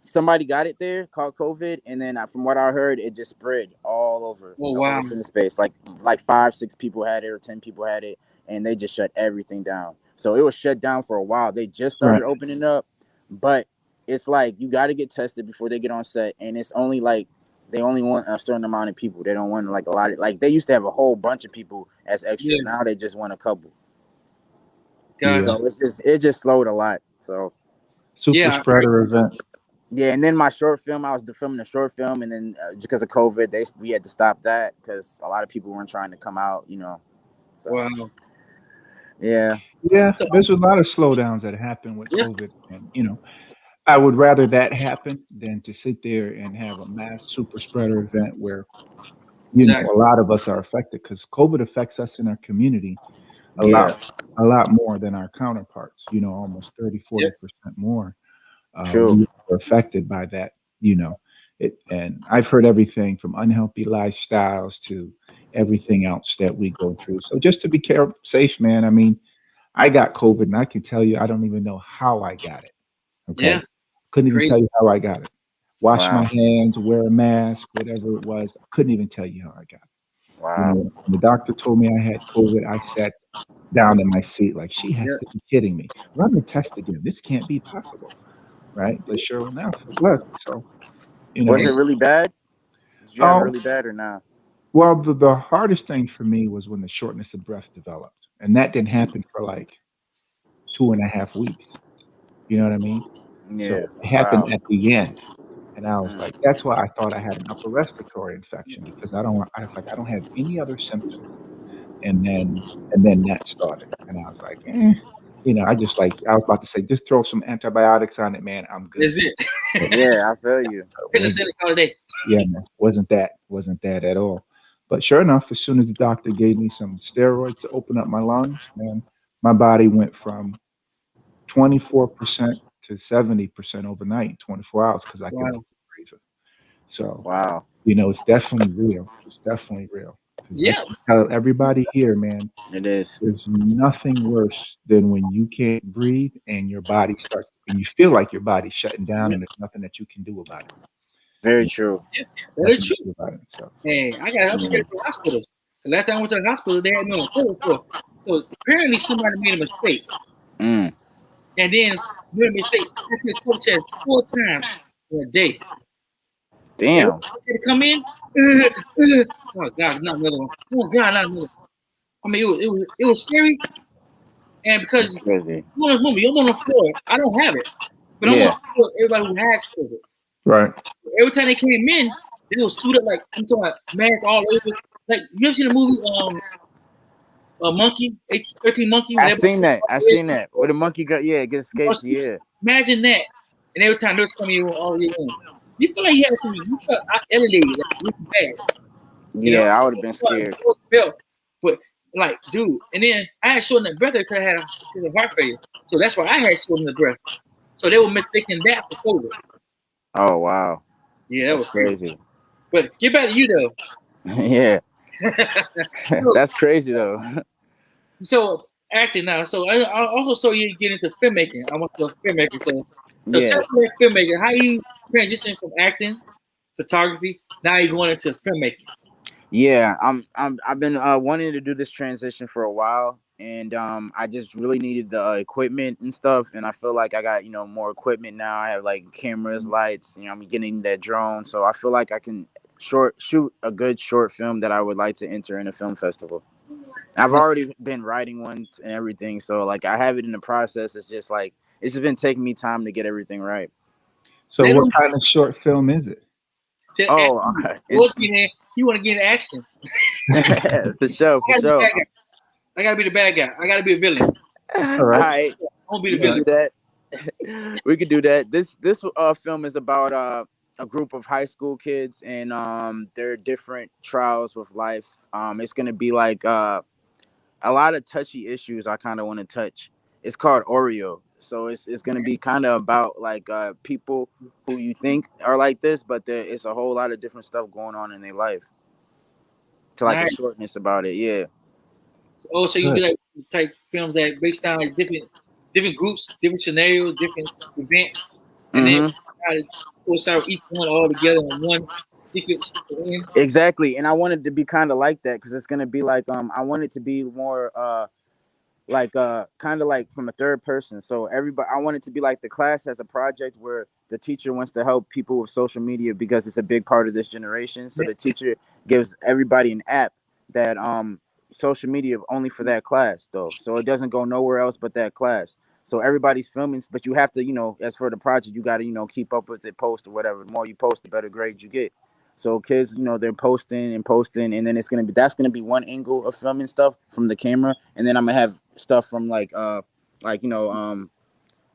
somebody got it there called COVID, and then from what I heard, it just spread all over Oh the wow. whole cine space. Like 5-6 people had it, or 10 people had it, and they just shut everything down. So it was shut down for a while. They just started opening up, but it's like you got to get tested before they get on set, and it's only like they only want a certain amount of people. They don't want like a lot of like they used to have a whole bunch of people as extras. Yeah. Now they just want a couple. Gotcha. So it just slowed a lot. So Super Yeah. spreader event. yeah, and then my short film, I was filming a short film, and then because of COVID, we had to stop that because a lot of people weren't trying to come out, So Wow. yeah, Yeah, So there's a lot of slowdowns that happen with yeah. COVID, and I would rather that happen than to sit there and have a mass super spreader event where Exactly. a lot of us are affected because COVID affects us in our community a yeah, lot more than our counterparts. Almost 30, Yep. 40% more. true, We are affected by that. And I've heard everything from unhealthy lifestyles to everything else that we go through. So just to be safe, man. I mean, I got COVID, and I can tell you, I don't even know how I got it. Okay, Yeah. couldn't even Crazy. tell you how I got it. Wash my wow, hands, wear a mask, whatever it was. I couldn't even tell you how I got it. wow, When the doctor told me I had COVID, I sat down in my seat like she has Yeah. to be kidding me. Run the test again. This can't be possible, right? But sure enough, it was. So was it really bad? Did you have it oh really bad or not? well, the hardest thing for me was when the shortness of breath developed, and that didn't happen for like 2.5 weeks. You know what I mean? Yeah, So it happened wow, at the end. And I was like, mm. that's why I thought I had an upper respiratory infection because I was like, I don't have any other symptoms. And then that started. And I was like, I was about to say, just throw some antibiotics on it, man. I'm good. That's it. But Yeah, I feel you. it Hit the wasn't, center holiday. yeah, man, wasn't that at all. But sure enough, as soon as the doctor gave me some steroids to open up my lungs, man, my body went from 24% to 70% overnight in 24 hours because I could Wow. barely breathe. So, Wow. it's definitely real. It's definitely real. Because I Yeah. can tell everybody here, man, It is there's nothing worse than when you can't breathe and you feel like your body's shutting down Yeah. and there's nothing that you can do about it. very You true. Yeah. That nothing is to true. do about it. So, Hey, I'm scared Mm. to go to hospitals. The last time I went to the hospital, they had me on a cold sore. So apparently somebody made a mistake. Mm. And then made a mistake. I took a COVID test 4 times in a day. And Damn, when they come in, oh God, not another one. Oh God, not another one. I mean, it was scary. And that's because crazy. I'm on the floor. I don't have it. But I'm on Yeah, the floor, everybody who has COVID. right. Every time they came in, they was suited like I'm talking about mask all over. Like you ever seen the movie Monkey, 13 Monkey when I everybody seen that. I seen that. Where the monkey got get escaped. Yeah, imagine that. And every time they're coming in all year long. You feel like you felt elevated, like really bad. You know? yeah. I would have been scared. But like, dude, and then I had shortness of breath because I had because of heart failure. So that's why I had shortness of breath. So they were mistaking that for COVID. Oh wow, Yeah, that that's was crazy. crazy. But get back to you though. Yeah, so, that's crazy though. so acting now. So I also saw you get into filmmaking. I want to go filmmaking. So tell Yeah, me about filmmaking. How you transition from acting, photography, now you're going into filmmaking. yeah. I've been wanting to do this transition for a while, and I just really needed the equipment and stuff. And I feel like I got more equipment now. I have like cameras, lights. I'm getting that drone, so I feel like I can shoot a good short film that I would like to enter in a film festival. I've already been writing ones and everything, so like I have it in the process. It's just like it's just been taking me time to get everything right. So, what kind of short film is it? Oh, You want to get in action? for sure. I gotta be the bad guy. I gotta be a villain. That's all right. I won't be the villain. Do that. We could do that. This film is about a group of high school kids and their different trials with life. It's gonna be like a lot of touchy issues I kind of want to touch. It's called Oreo, so it's gonna be kind of about like people who you think are like this, but it's a whole lot of different stuff going on in their life. To like a shortness about it, yeah. Oh, so you do like type films that breaks down like different groups, different scenarios, different events, and then try to force out each one all together in one sequence. Exactly, and I wanted to be kind of like that because it's gonna be like I want it to be more like kind of like from a third person. So everybody, I want it to be like the class has a project where the teacher wants to help people with social media because it's a big part of this generation. So the teacher gives everybody an app that social media only for that class though, so it doesn't go nowhere else but that class. So everybody's filming, but you have to, as for the project, you got to, keep up with it, post or whatever. The more you post, the better grades you get. So kids, they're posting, and then that's gonna be one angle of filming stuff from the camera, and then I'm gonna have stuff from like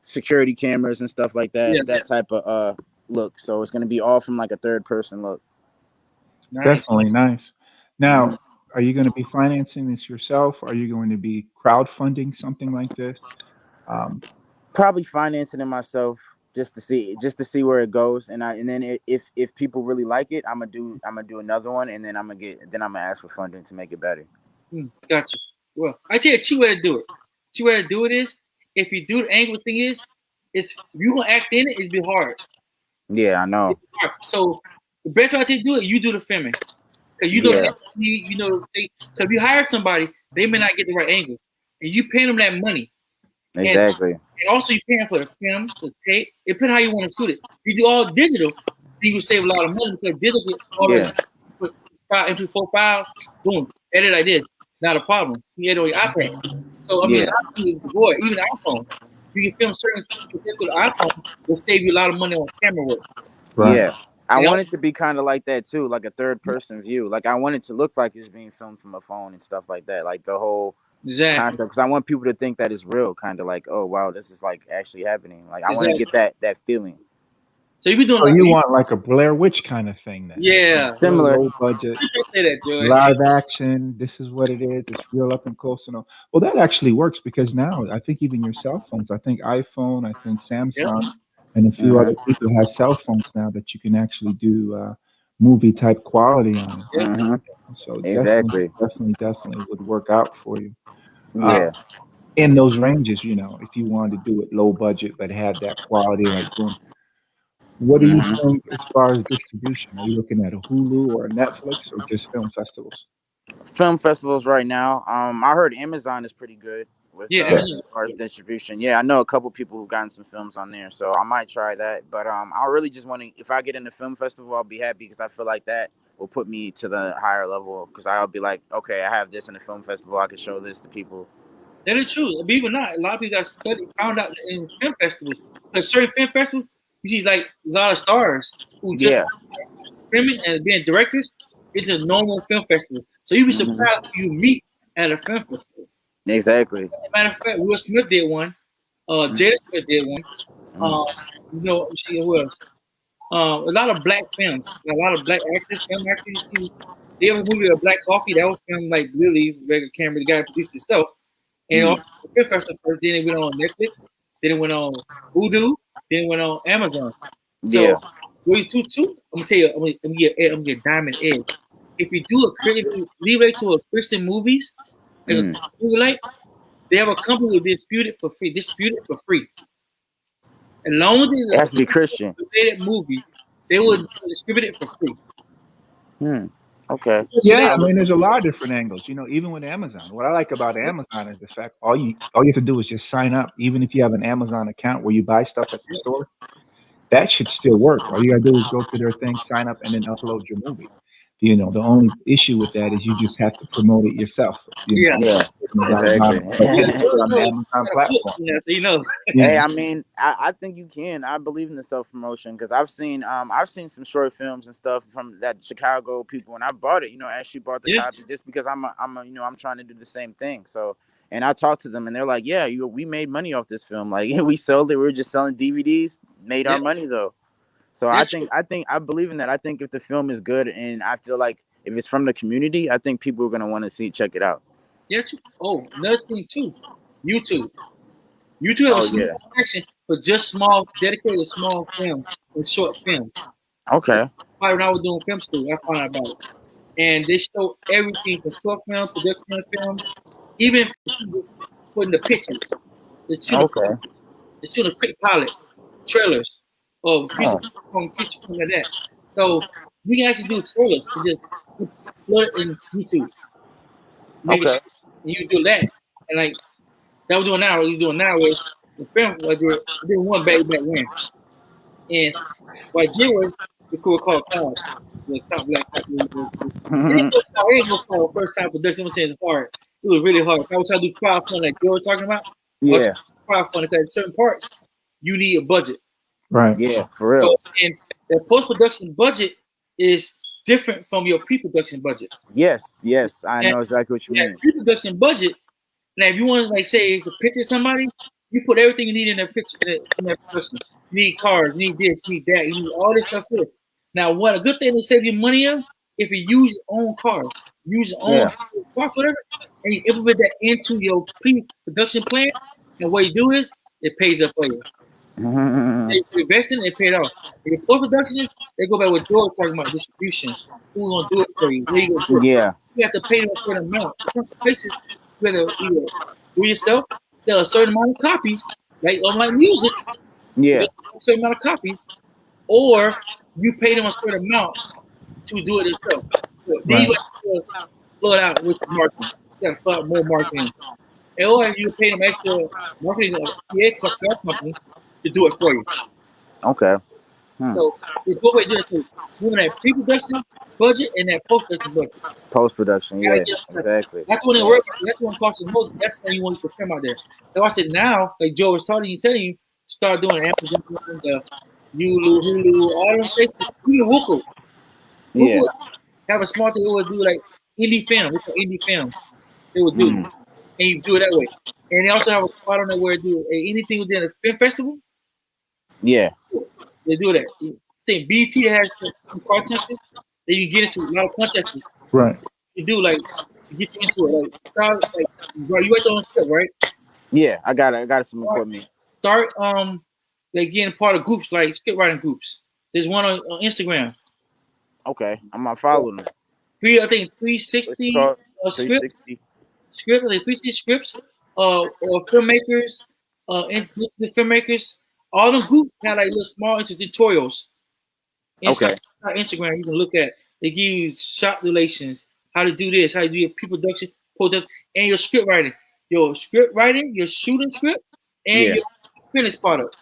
security cameras and stuff like that. That type of look. So it's gonna be all from like a third person look. Definitely nice. Now, are you going to be financing this yourself? Are you going to be crowdfunding something like this? Probably financing it myself just to see where it goes, and then if people really like it, I'm gonna do another one, and then I'm gonna ask for funding to make it better. Gotcha. Well, I tell you a cheap way to do it. Cheap way to do it is if you do the angle thing is if you gonna act in it, it'd be hard. Yeah, I know. So the best way to do it, you do the filming. Cause because if you hire somebody, they may not get the right angles, and you pay them that money. Exactly. And also, you paying for the film, the tape. It depends how you want to shoot it. You do all digital, then you save a lot of money because digital already put MP4 files, boom, edit like this, not a problem. You edit on your iPad. So I mean, a lot of people boy, even iPhone, you can film certain things with the iPhone, will save you a lot of money on camera work. Right. Yeah. I want it to be kind of like that too, like a third person view. Like I want it to look like it's being filmed from a phone and stuff like that. Like the whole concept, because I want people to think that it's real, kind of like, oh wow, this is like actually happening. Like I want to get that feeling. So you be doing. So you want like a Blair Witch kind of thing then? Yeah, similar. Low budget. You can say that, George. Live action. This is what it is. It's real up and close and all. Well, that actually works because now I think even your cell phones. I think iPhone. I think Samsung, and a few other people have cell phones now that you can actually do movie type quality on it. So exactly, definitely would work out for you. Yeah. In those ranges, if you wanted to do it low budget but have that quality, like boom. What do you think as far as distribution? Are you looking at a Hulu or a Netflix or just film festivals? Film festivals right now. I heard Amazon is pretty good with as far as distribution. Yeah, I know a couple people who've gotten some films on there, so I might try that. But I really just want to. If I get in the film festival, I'll be happy because I feel like that will put me to the higher level. Because I'll be like, okay, I have this in the film festival. I can show this to people. That is true. Believe it or not, a lot of people got found out in film festivals. Because certain film festivals, you see like a lot of stars who just filming and being directors. It's a normal film festival, so you'd be surprised who you meet at a film festival. Exactly. As a matter of fact, Will Smith did one. Jada Smith did one. Who else? A lot of black films, a lot of black actors, film actors. They have a movie of Black Coffee that was filmed like really regular camera. The guy produced himself. And also the film festival first, then it went on Netflix, then it went on Voodoo, then it went on Amazon. So, I'm gonna tell you, I'm gonna get diamond edge. If you do a creative leave it to a Christian movies, like a movie like, they have a company who distribute it for free. As long as it has to be Christian related movie, they will distribute it for free. Okay. Yeah, I mean, there's a lot of different angles. Even with Amazon, what I like about Amazon is the fact all you have to do is just sign up. Even if you have an Amazon account where you buy stuff at the store, that should still work. All you gotta do is go to their thing, sign up, and then upload your movie. The only issue with that is you just have to promote it yourself. Yeah. Yeah. Exactly. But Yeah, it's on the Amazon platform. yeah, so you know. Hey, I mean, I think you can. I believe in the self promotion because I've seen some short films and stuff from that Chicago people, and I bought it. Actually bought the Yeah. copy just because I'm trying to do the same thing. So, and I talked to them, and they're like, "Yeah, we made money off this film. Like, we sold it. We were just selling DVDs, made our money though." So Yeah, I believe in that. I think if the film is good, and I feel like if it's from the community, I think people are gonna want to check it out. Yeah. Oh, another thing too, YouTube. YouTube has a Oh small yeah. section for just small, dedicated small films and short films. Okay. When I was doing film school, I found out about it. And they show everything from short films, production films, even putting the pictures. They shoot a, Okay. they shoot a quick pilot, trailers, or Oh. feature film like that. So we can actually do trailers and just upload it in YouTube. Make it, Okay. and you do that. And like that we're doing now, what you're doing now is the film I did one back when. And what I did was we could call cars. The top black cop. It ain't no far first time production. I'm saying it's hard. It was really hard. I was trying to do crowdfunding like you were talking about. Yeah. Crowdfunding because certain parts you need a budget. Right. Yeah, for real. So, and the post production budget is different from your pre-production budget. Yes, I know exactly what you mean. Pre-production budget. Now, if you want to like say to picture somebody, you put everything you need in that picture in that person. You need cars, you need this, you need that, you need all this stuff here. Now, what a good thing to save you money on if you use your own car, use your own car, whatever, and you implement that into your pre-production plan. And what you do is it pays up for you. They invest in it, it paid off. In the post-production, they go back with George talking about distribution. Who's gonna do it for you? Where you gonna do it? Yeah. You have to pay them a certain amount. Some places you gotta either do yourself, sell a certain amount of copies, like music, Yeah. a certain amount of copies, or you pay them a certain amount to do it yourself. So then you have to flood out with marketing. You gotta flood out more marketing. Or you pay them extra marketing company to do it for you. Okay. So it's both ways to do it. So moving that pre-production budget and that post-production budget. Post-production, yeah, exactly. That's when it works. That's when it costs the most. That's when you want to put film out there. So I said now, like Joe was telling you, start doing Amazon, the Hulu, all them places. Even Wuku. Yeah. Have a small thing. They would do like indie film. We call indie films. They would do, and you do it that way. And they also have a spot on there where they do anything within a film festival. Yeah. They do that. I think BT has some contests that you get into a lot of contests. Right. You do like you get you into it. Like bro, you write your own script, right? Yeah, I got some equipment. Start like getting part of groups like script writing groups. There's one on Instagram. Okay, I'm gonna follow them. I think 360 scripts. Script, like 360 scripts, or filmmakers, the filmmakers. All them groups have like little small tutorials. Inside Instagram, you can look at. They give you shot relations, how to do this, how to do your pre-production, post-production, and your script writing. Your script writing, your shooting script, and your finished product.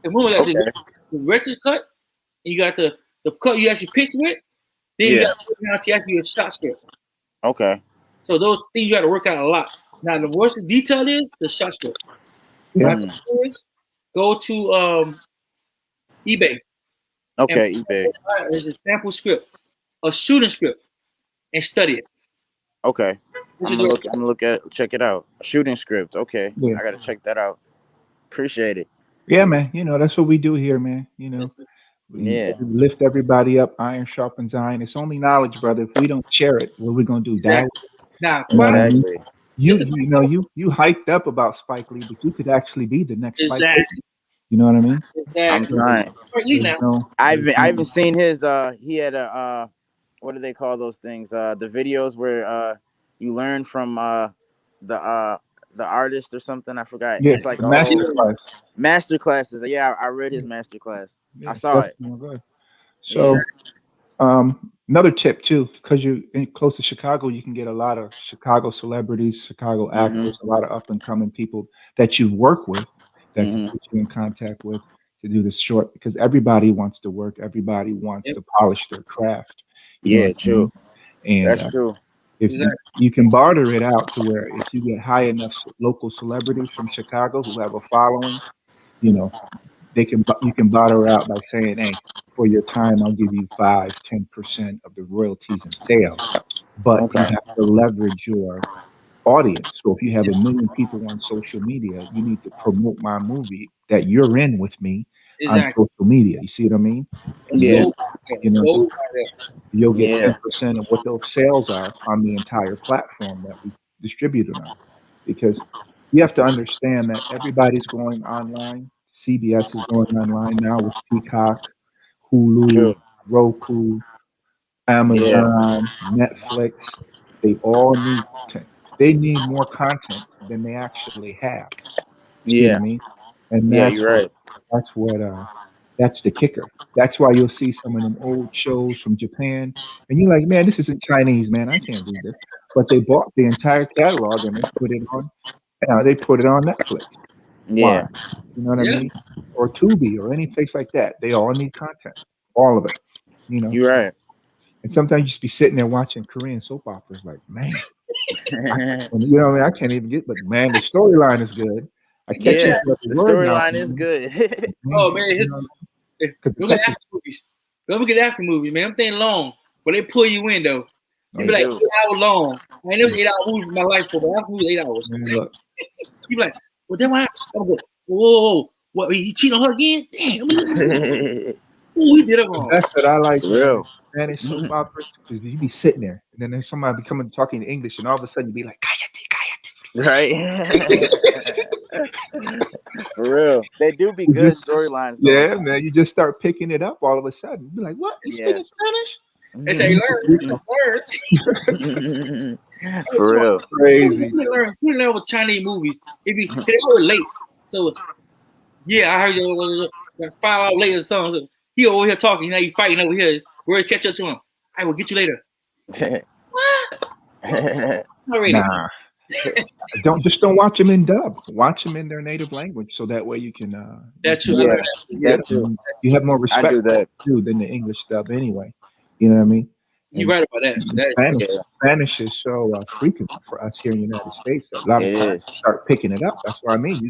And when we got the director's cut, and you got the cut you actually pitched with, then you got to actually your shot script. Okay. So those things you got to work out a lot. Now the worst the detail is the shot script. Go to eBay. Okay, eBay. There's a sample script, a shooting script, and study it. Okay. I'm gonna look at check it out. A shooting script. Okay. Yeah. I gotta check that out. Appreciate it. Yeah, man. That's what we do here, man. We lift everybody up. Iron sharpens iron. It's only knowledge, brother. If we don't share it, what are we gonna do? Die? Now, exactly. You hyped up about Spike Lee, but you could actually be the next Spike Lee. You know what I mean? Exactly. I'm trying. I haven't seen his. He had a. What do they call those things? The videos where you learn from the artist or something. I forgot. Yeah, it's like master classes. Yeah, I read his master class. I saw it. So, Another tip too, because you're close to Chicago, you can get a lot of Chicago celebrities, Chicago Mhm. actors, a lot of up and coming people that you've worked with that can Mhm. put you in contact with to do this short because everybody wants to work, everybody wants Yep. to polish their craft. You know Yeah, what I mean? true. And That's true. if Exactly. you can barter it out to where if you get high enough local celebrities from Chicago who have a following, you know, you can barter out by saying, "Hey, for your time, I'll give you 5, 10% of the royalties and sales." But you Okay. have to leverage your audience. So if you have 1 million people on social media, you need to promote my movie that you're in with me on Exactly. social media. You see what I mean? That's And then Yeah. gold. Yeah, you that's know gold right there. you'll get Yeah. 10% of what those sales are on the entire platform that we distributed on. Because you have to understand that everybody's going online. CBS is going online now with Peacock, Hulu, True. Roku, Yeah. Amazon, Netflix. They all need content. They need more content than they actually have. See what I Yeah. mean? And Yeah. You're right. that's what that's the kicker. That's why you'll see some of them old shows from Japan, and you're like, man, this isn't Chinese, man. I can't read this. But they bought the entire catalog and they put it on Netflix. Why? Yeah. You know what I Yeah. mean? Or Tubi or any place like that. They all need content, all of it. You know. You're right. And sometimes you just be sitting there watching Korean soap operas, like, man, you know what I mean? I can't even get, but man, the storyline is good. I catch Yeah. you Yeah. for every The word now. storyline is good. Oh Man, man, you know, because the look at catch is, after movies. Go look at after movies, man. I'm thinking long, but they pull you in though. oh They be They yeah, like do. 8 hours long. I ain't never yeah. 8 hour movies in my life before, but after movies 8 hours. Man, look, You be like, well, then why? I'm go, whoa, what? He cheating on her again? Damn, ooh, he did it the wrong. best that I like, For man, real. is Spanish soap operas because you be sitting there, and then there's somebody be coming talking English, and all of a sudden you be like, Right. For real. They do be you good just, storylines though. yeah, man, you just start picking it up all of a sudden. You be like, what? You Yeah. speaking Spanish? That's how you Mhm. learn. You learn. Hey, For so, real. Crazy. who learn with Chinese movies? If you, cause they always late. So yeah, I heard you 5 hours later or something. So, he over here talking, you know, he fighting over here. Word catch up to him. I will get you later. What? Already. Nah, don't watch them in dub. Watch them in their native language, so that way you That's true. can I Yeah, learned that. yeah, that too. you have more I respect do that. too than the English dub anyway. You know what I mean? You're And, right about that. and That is true. Yeah, Spanish is so frequent for us here in the United States that a lot of it times is. you start picking it up. That's what I mean.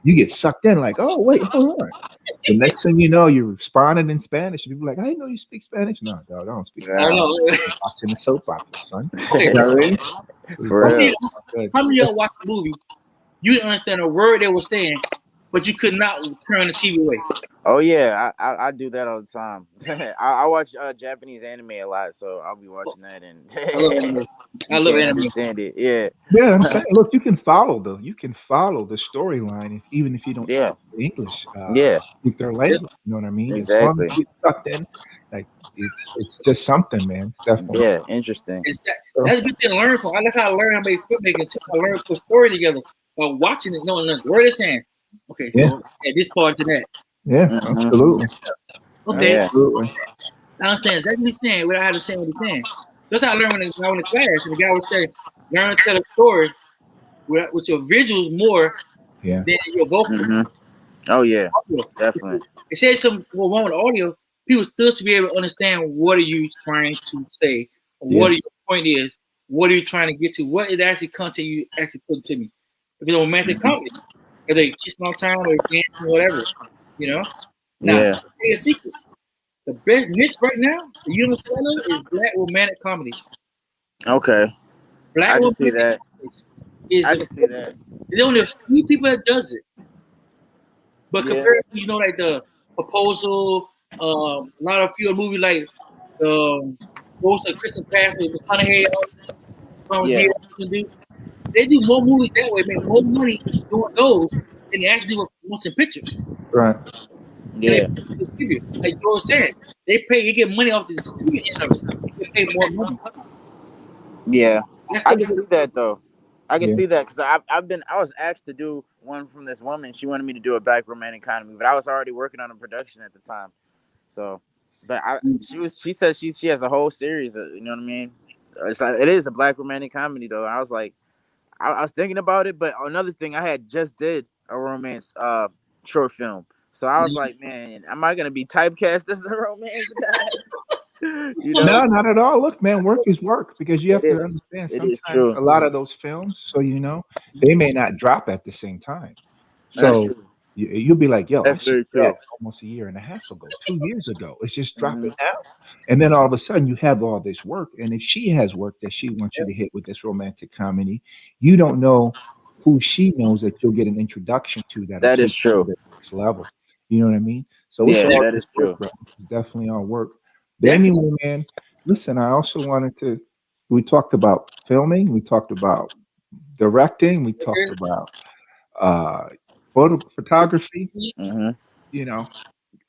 You get sucked in like, oh wait, hold on. The next thing you know, you're responding in Spanish. And people are like, I didn't know you speak Spanish. No, dog, I don't speak I Spanish. Yeah. know. Watching the soap opera, son. Okay, You know what I mean? So it's For how all many, real. good. how many of y'all watch the movie? You didn't understand a word they were saying, but you could not turn the TV away. Oh yeah, I do that all the time. I watch Japanese anime a lot, so I'll be watching that and I love anime. I you love can't anime. understand it. Yeah. Yeah, I'm saying, look, you can follow the storyline even if you don't Yeah. speak the English, Yeah. speak their Yep. language. You know what I mean? As long as Exactly. you get sucked in, like it's just something, man. It's definitely Yeah. Interesting. so. That's a good thing to learn from. I like how I learned how to make filmmaking too. I learned to put story together by watching it, knowing the word it's saying. Okay, Yeah, so at this part to that. yeah, Hmm. absolutely, Okay, Yeah. absolutely. I understand exactly what he's saying without having to say what he's saying. That's how I learned when I went to class, and the guy would say, learn to tell a story with your visuals more Yeah, than your vocals. Hmm. Oh yeah. Audio. Definitely. It says some well, one with audio, people still should be able to understand what are you trying to say, or yeah, what your point is, what are you trying to get to, what is actually content you actually put to me. If it's a romantic Hmm. comedy, if they kissing all the time or dancing or whatever, you know. Now, Yeah. here's a secret. The best niche right now, the universe right now, is black romantic comedies. Okay. Black I can see romantic that. comedies is I can see that. there's only a few people that does it. But Yeah. compared to like the proposal, a lot of few movies like Ghost of Christmas Past with McConaughey, Tom Yeah. Hill, they do more movies that way, make more money doing those than they actually do with motion pictures. right. And they Yeah. distribute, like George said, you get money off the distribute end of it. You can pay more money. Yeah. That's I the can see that though. I can Yeah, see that because I was asked to do one from this woman. She wanted me to do a black romantic comedy, but I was already working on a production at the time. So But she said she has a whole series. You know what I mean? It's like, it is a black romantic comedy though. I was like, I was thinking about it, but another thing, I had just did a romance short film, so I was like, man, am I gonna be typecast as a romance guy? You know, No, not at all. Look, man, work is work because you it have to is. understand It is sometimes true. a lot of those films, so they may not drop at the same time. That's So true. you'll be like, yo, I That's shot very that true. almost a year and a half ago, 2 years ago. It's just dropping Hmm. now. And then all of a sudden you have all this work. And if she has work that she wants you to hit with this romantic comedy, you don't know who she knows that you'll get an introduction to that'll That take is you to true. the next level. You know what I mean? So it's Yeah, all that just is work, true. bro. It's definitely all work. But Definitely. anyway, man, listen, I also wanted to, we talked about filming, we talked about directing, we talked about uh, photography. Hmm. You know,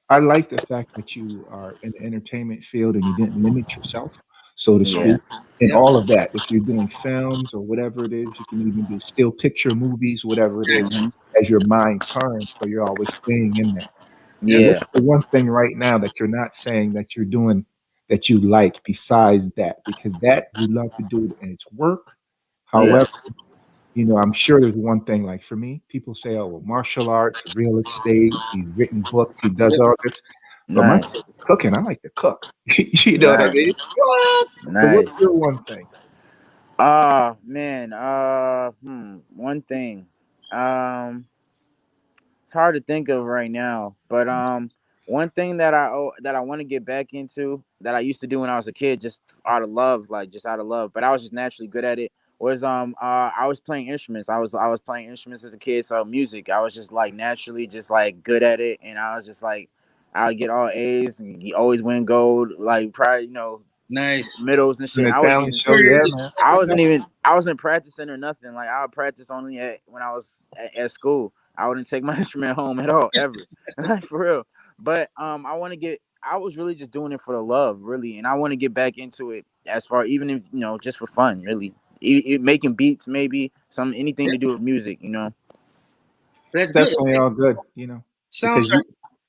I like the fact that you are in the entertainment field and you didn't limit yourself, so to Yeah. speak, and Yep. all of that. If you're doing films or whatever it is, you can even do still picture movies, whatever it is, Hmm. as your mind turns. So you're always staying in that. Yep. Yeah. What's the one thing right now that you're not saying that you're doing that you like besides that? Because that you love to do it and it's work. Yeah. However, I'm sure there's one thing like for me, people say, oh, well, martial arts, real estate, he's written books, he does Yep. all this. But my Nice. thing is cooking, I like to cook. You know what I mean? Nice. What? So what's Nice. your one thing? Man. One thing. Um. It's hard to think of right now, but one thing that I want to get back into that I used to do when I was a kid, just out of love, like just out of love, but I was just naturally good at it. Was I was playing instruments. I was playing instruments as a kid, so music. I was just like naturally just like good at it, and I was just like I would get all A's and you always win gold, like probably Nice. middles and In shit. the I wasn't talent even show, yeah, man. I wasn't practicing or nothing. Like I would practice only when I was at school. I wouldn't take my instrument home at all, ever. Like for real. But I was really just doing it for the love, really, and I want to get back into it as far even if just for fun, really. Making beats, maybe anything Yeah. to do with music. That's good. It's Definitely like all good, because soundtrack.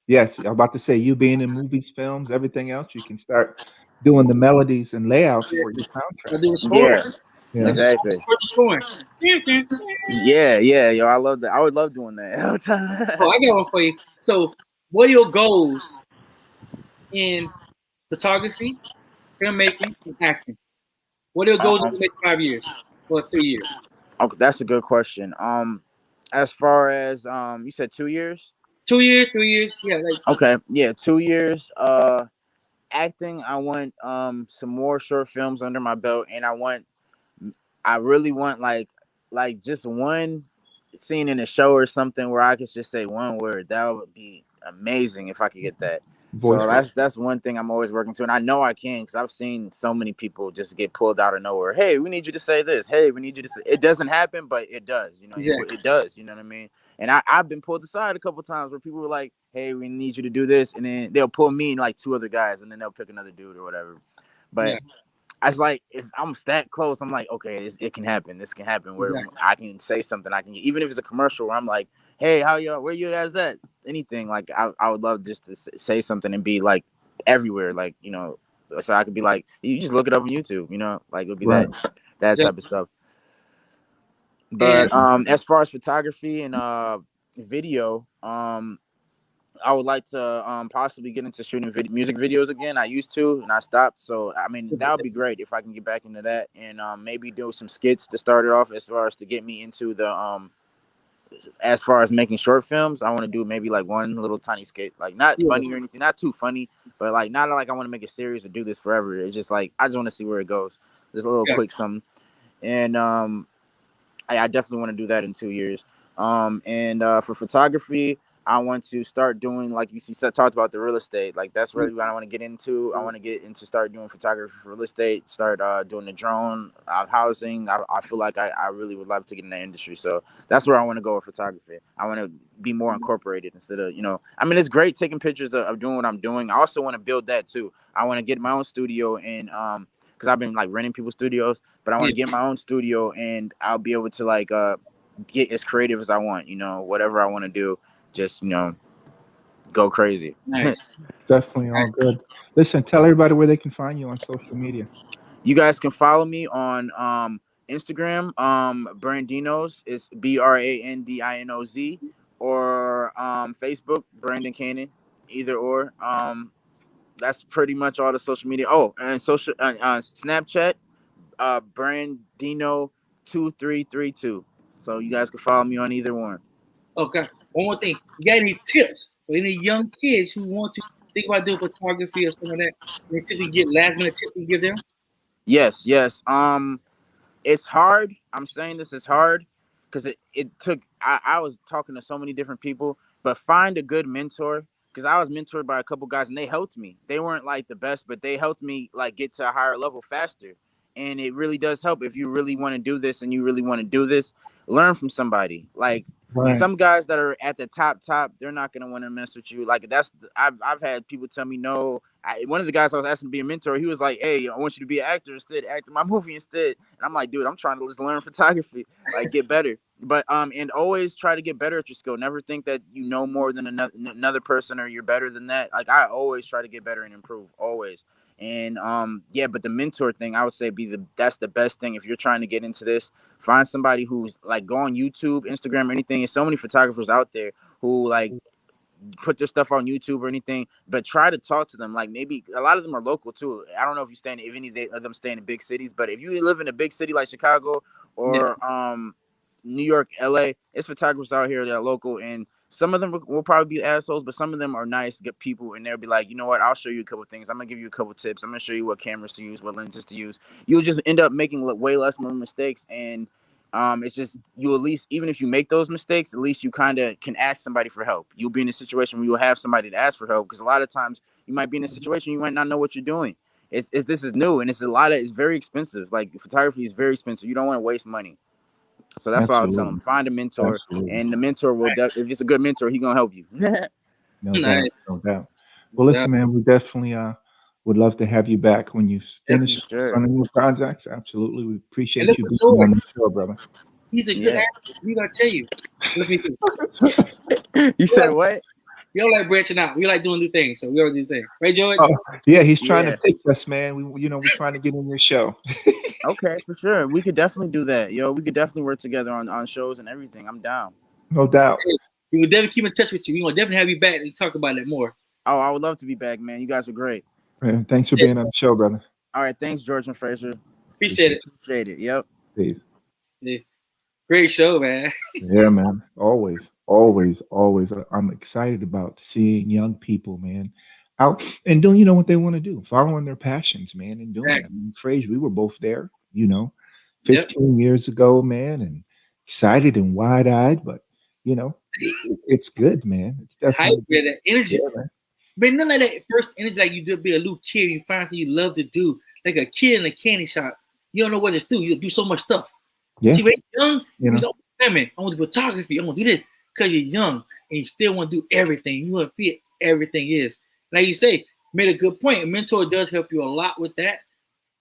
yes, I'm about to say you being in movies, films, everything else, you can start doing the melodies and layouts for your I soundtracks. do a score. Yeah, Yeah. That's exactly. what the scoring. Yeah, yeah, yo, I love that. I would love doing that all the Oh, time. I got one for you. So, what are your goals in photography, filmmaking, and acting? What are your goals in um, the next 5 years or 3 years? Okay, that's a good question. As far as you said 2 years. 2 years, 3 years? Yeah, like Okay, yeah, 2 years. Acting. I want some more short films under my belt, and I really want like just one scene in a show or something where I could just say one word. That would be amazing if I could get that. So Voice work. that's one thing I'm always working to, and I know I can because I've seen so many people just get pulled out of nowhere. Hey, we need you to say this. Hey, we need you to say. It doesn't happen, but it does. exactly. It does. You know what I mean? And I've been pulled aside a couple times where people were like, "Hey, we need you to do this," and then they'll pull me and like two other guys, and then they'll pick another dude or whatever. Yeah, But I was like, if I'm that close, I'm like, okay, it can happen. This can happen where exactly. I can say something. I can, even if it's a commercial where I'm like, hey, where you guys at? Anything like I would love just to say something and be like everywhere, like so I could be like, you just look it up on YouTube, like it would be Right. that Exactly. type of stuff. And But as far as photography and video, I would like to possibly get into shooting music videos again. I used to, and I stopped. So I mean, that would be great if I can get back into that and maybe do some skits to start it off, as far as to get me into the as far as making short films. I want to do maybe like one little tiny skit, like not yeah, funny or anything, not too funny, but like not like I want to make a series or do this forever. It's just like I just want to see where it goes. Just a little yeah, quick something, and I definitely want to do that in 2 years. And for photography, I want to start doing, like you said, talked about the real estate. Like that's really what I want to get into. I want to get into start doing photography for real estate. Start doing the drone housing. I feel like I really would love to get in that industry. So that's where I want to go with photography. I want to be more incorporated instead of I mean, it's great taking pictures of doing what I'm doing. I also want to build that too. I want to get my own studio and because I've been like renting people's studios, but I want yeah. to get my own studio and I'll be able to get as creative as I want, whatever I want to do, just go crazy. Nice. Definitely all good. Listen, tell everybody where they can find you on social media. You guys can follow me on Instagram, Brandinos, it's Brandinoz, or Facebook, Branden Cannon, either or. That's pretty much all the social media. Oh, and social Snapchat, Brandino2332. So you guys can follow me on either one. Okay. One more thing. You got any tips for any young kids who want to think about doing photography or something like that? Any tips you get, last minute tips you give them? Yes, yes. It's hard. I'm saying this is hard because it took. I was talking to so many different people, but find a good mentor, because I was mentored by a couple guys and they helped me. They weren't like the best, but they helped me like get to a higher level faster. And it really does help if you really want to do this and you really want to do this. Learn from somebody. Like Right. some guys that are at the top, they're not gonna want to mess with you. Like I've had people tell me no. One of the guys I was asking to be a mentor, he was like, "Hey, I want you to be an actor instead, act in my movie instead." And I'm like, "Dude, I'm trying to just learn photography, like get better." But and always try to get better at your skill. Never think that you know more than another person or you're better than that. Like I always try to get better and improve, always. And yeah, but the mentor thing, I would say that's the best thing if you're trying to get into this. Find somebody who's like, go on YouTube, Instagram, or anything. There's so many photographers out there who like put their stuff on YouTube or anything, but try to talk to them. Like maybe a lot of them are local too. I don't know if you stay in, if any of them stay in big cities, but if you live in a big city like Chicago Yeah. or New York, LA, it's photographers out here that are local, and some of them will probably be assholes, but some of them are nice, good people, and they'll be like, you know what, I'll show you a couple things. I'm gonna give you a couple tips. I'm gonna show you what cameras to use, what lenses to use. You'll just end up making way less more mistakes, and it's just you at least, even if you make those mistakes, at least you kind of can ask somebody for help. You'll be in a situation where you'll have somebody to ask for help, because a lot of times you might be in a situation you might not know what you're doing. It's this is new and it's very expensive. Like photography is very expensive. You don't want to waste money. So that's what I'll tell them. Absolutely. Find a mentor, Absolutely. and the mentor will if it's a good mentor, he gonna help you. No Nice. doubt. No doubt. Well, Yeah. listen, man, we definitely would love to have you back when you finish Definitely. Sure. running your projects. Absolutely. We And appreciate look you for being George. on the show, brother. He's a good Yeah. actor. We gotta tell you. Let me see. You said what? We all like branching out. We like doing new things, so we all do things. Right, George? Oh, yeah, he's trying to Yeah. pitch us, man. We're trying to get in your show. Okay, for sure. We could definitely do that. Yo, we could definitely work together on shows and everything. I'm down. No doubt. We will definitely keep in touch with you. We will definitely have you back and talk about it more. Oh, I would love to be back, man. You guys are great. Man, thanks for Yeah. being on the show, brother. All right, thanks, George and Fraser. Appreciate it. Appreciate it. Yep. Peace. Yeah. Great show, man. Yeah, man. Always, always, always. I'm excited about seeing young people, man, out and doing, what they want to do, following their passions, man, and doing it. I mean, Frage, we were both there, Yep. 15 years ago, man, and excited and wide-eyed, but it's good, man. It's Hype, definitely man. That energy. yeah, man. But none of that first energy like you do be a little kid. You find something you love to do. Like a kid in a candy shop. You don't know what to do. You do so much stuff. Yeah, See, when you're young, you you know, don't man, I want to do photography. I want to do this because you're young and you still want to do everything. You want to fit everything is. Like you say, made a good point. A mentor does help you a lot with that.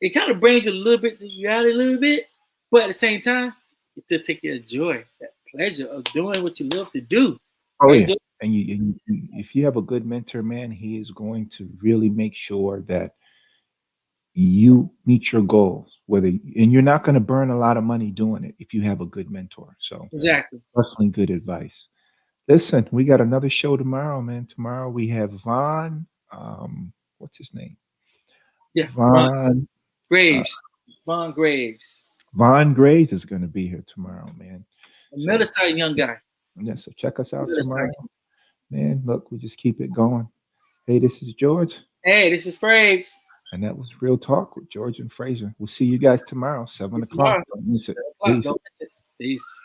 It kind of brings you a little bit to reality, a little bit, but at the same time, you still take your joy, that pleasure of doing what you love to do. oh Right? yeah. And if you have a good mentor, man, he is going to really make sure that you meet your goals. And you're not going to burn a lot of money doing it if you have a good mentor. So Exactly. definitely good advice. Listen, we got another show tomorrow, man. Tomorrow we have Vaughn. What's his name? Yeah. Vaughn. Graves. Von Graves. Vaughn Grays is going to be here tomorrow, man. Another side young guy. Yeah, so check us out Another tomorrow, side. man. Look, we just keep it going. Hey, this is George, Hey, this is Frags. and that was Real Talk with George and Fraser. We'll see you guys tomorrow, 7 o'clock. Tomorrow. Don't miss it. 7 o'clock. Peace. Don't miss it. Peace.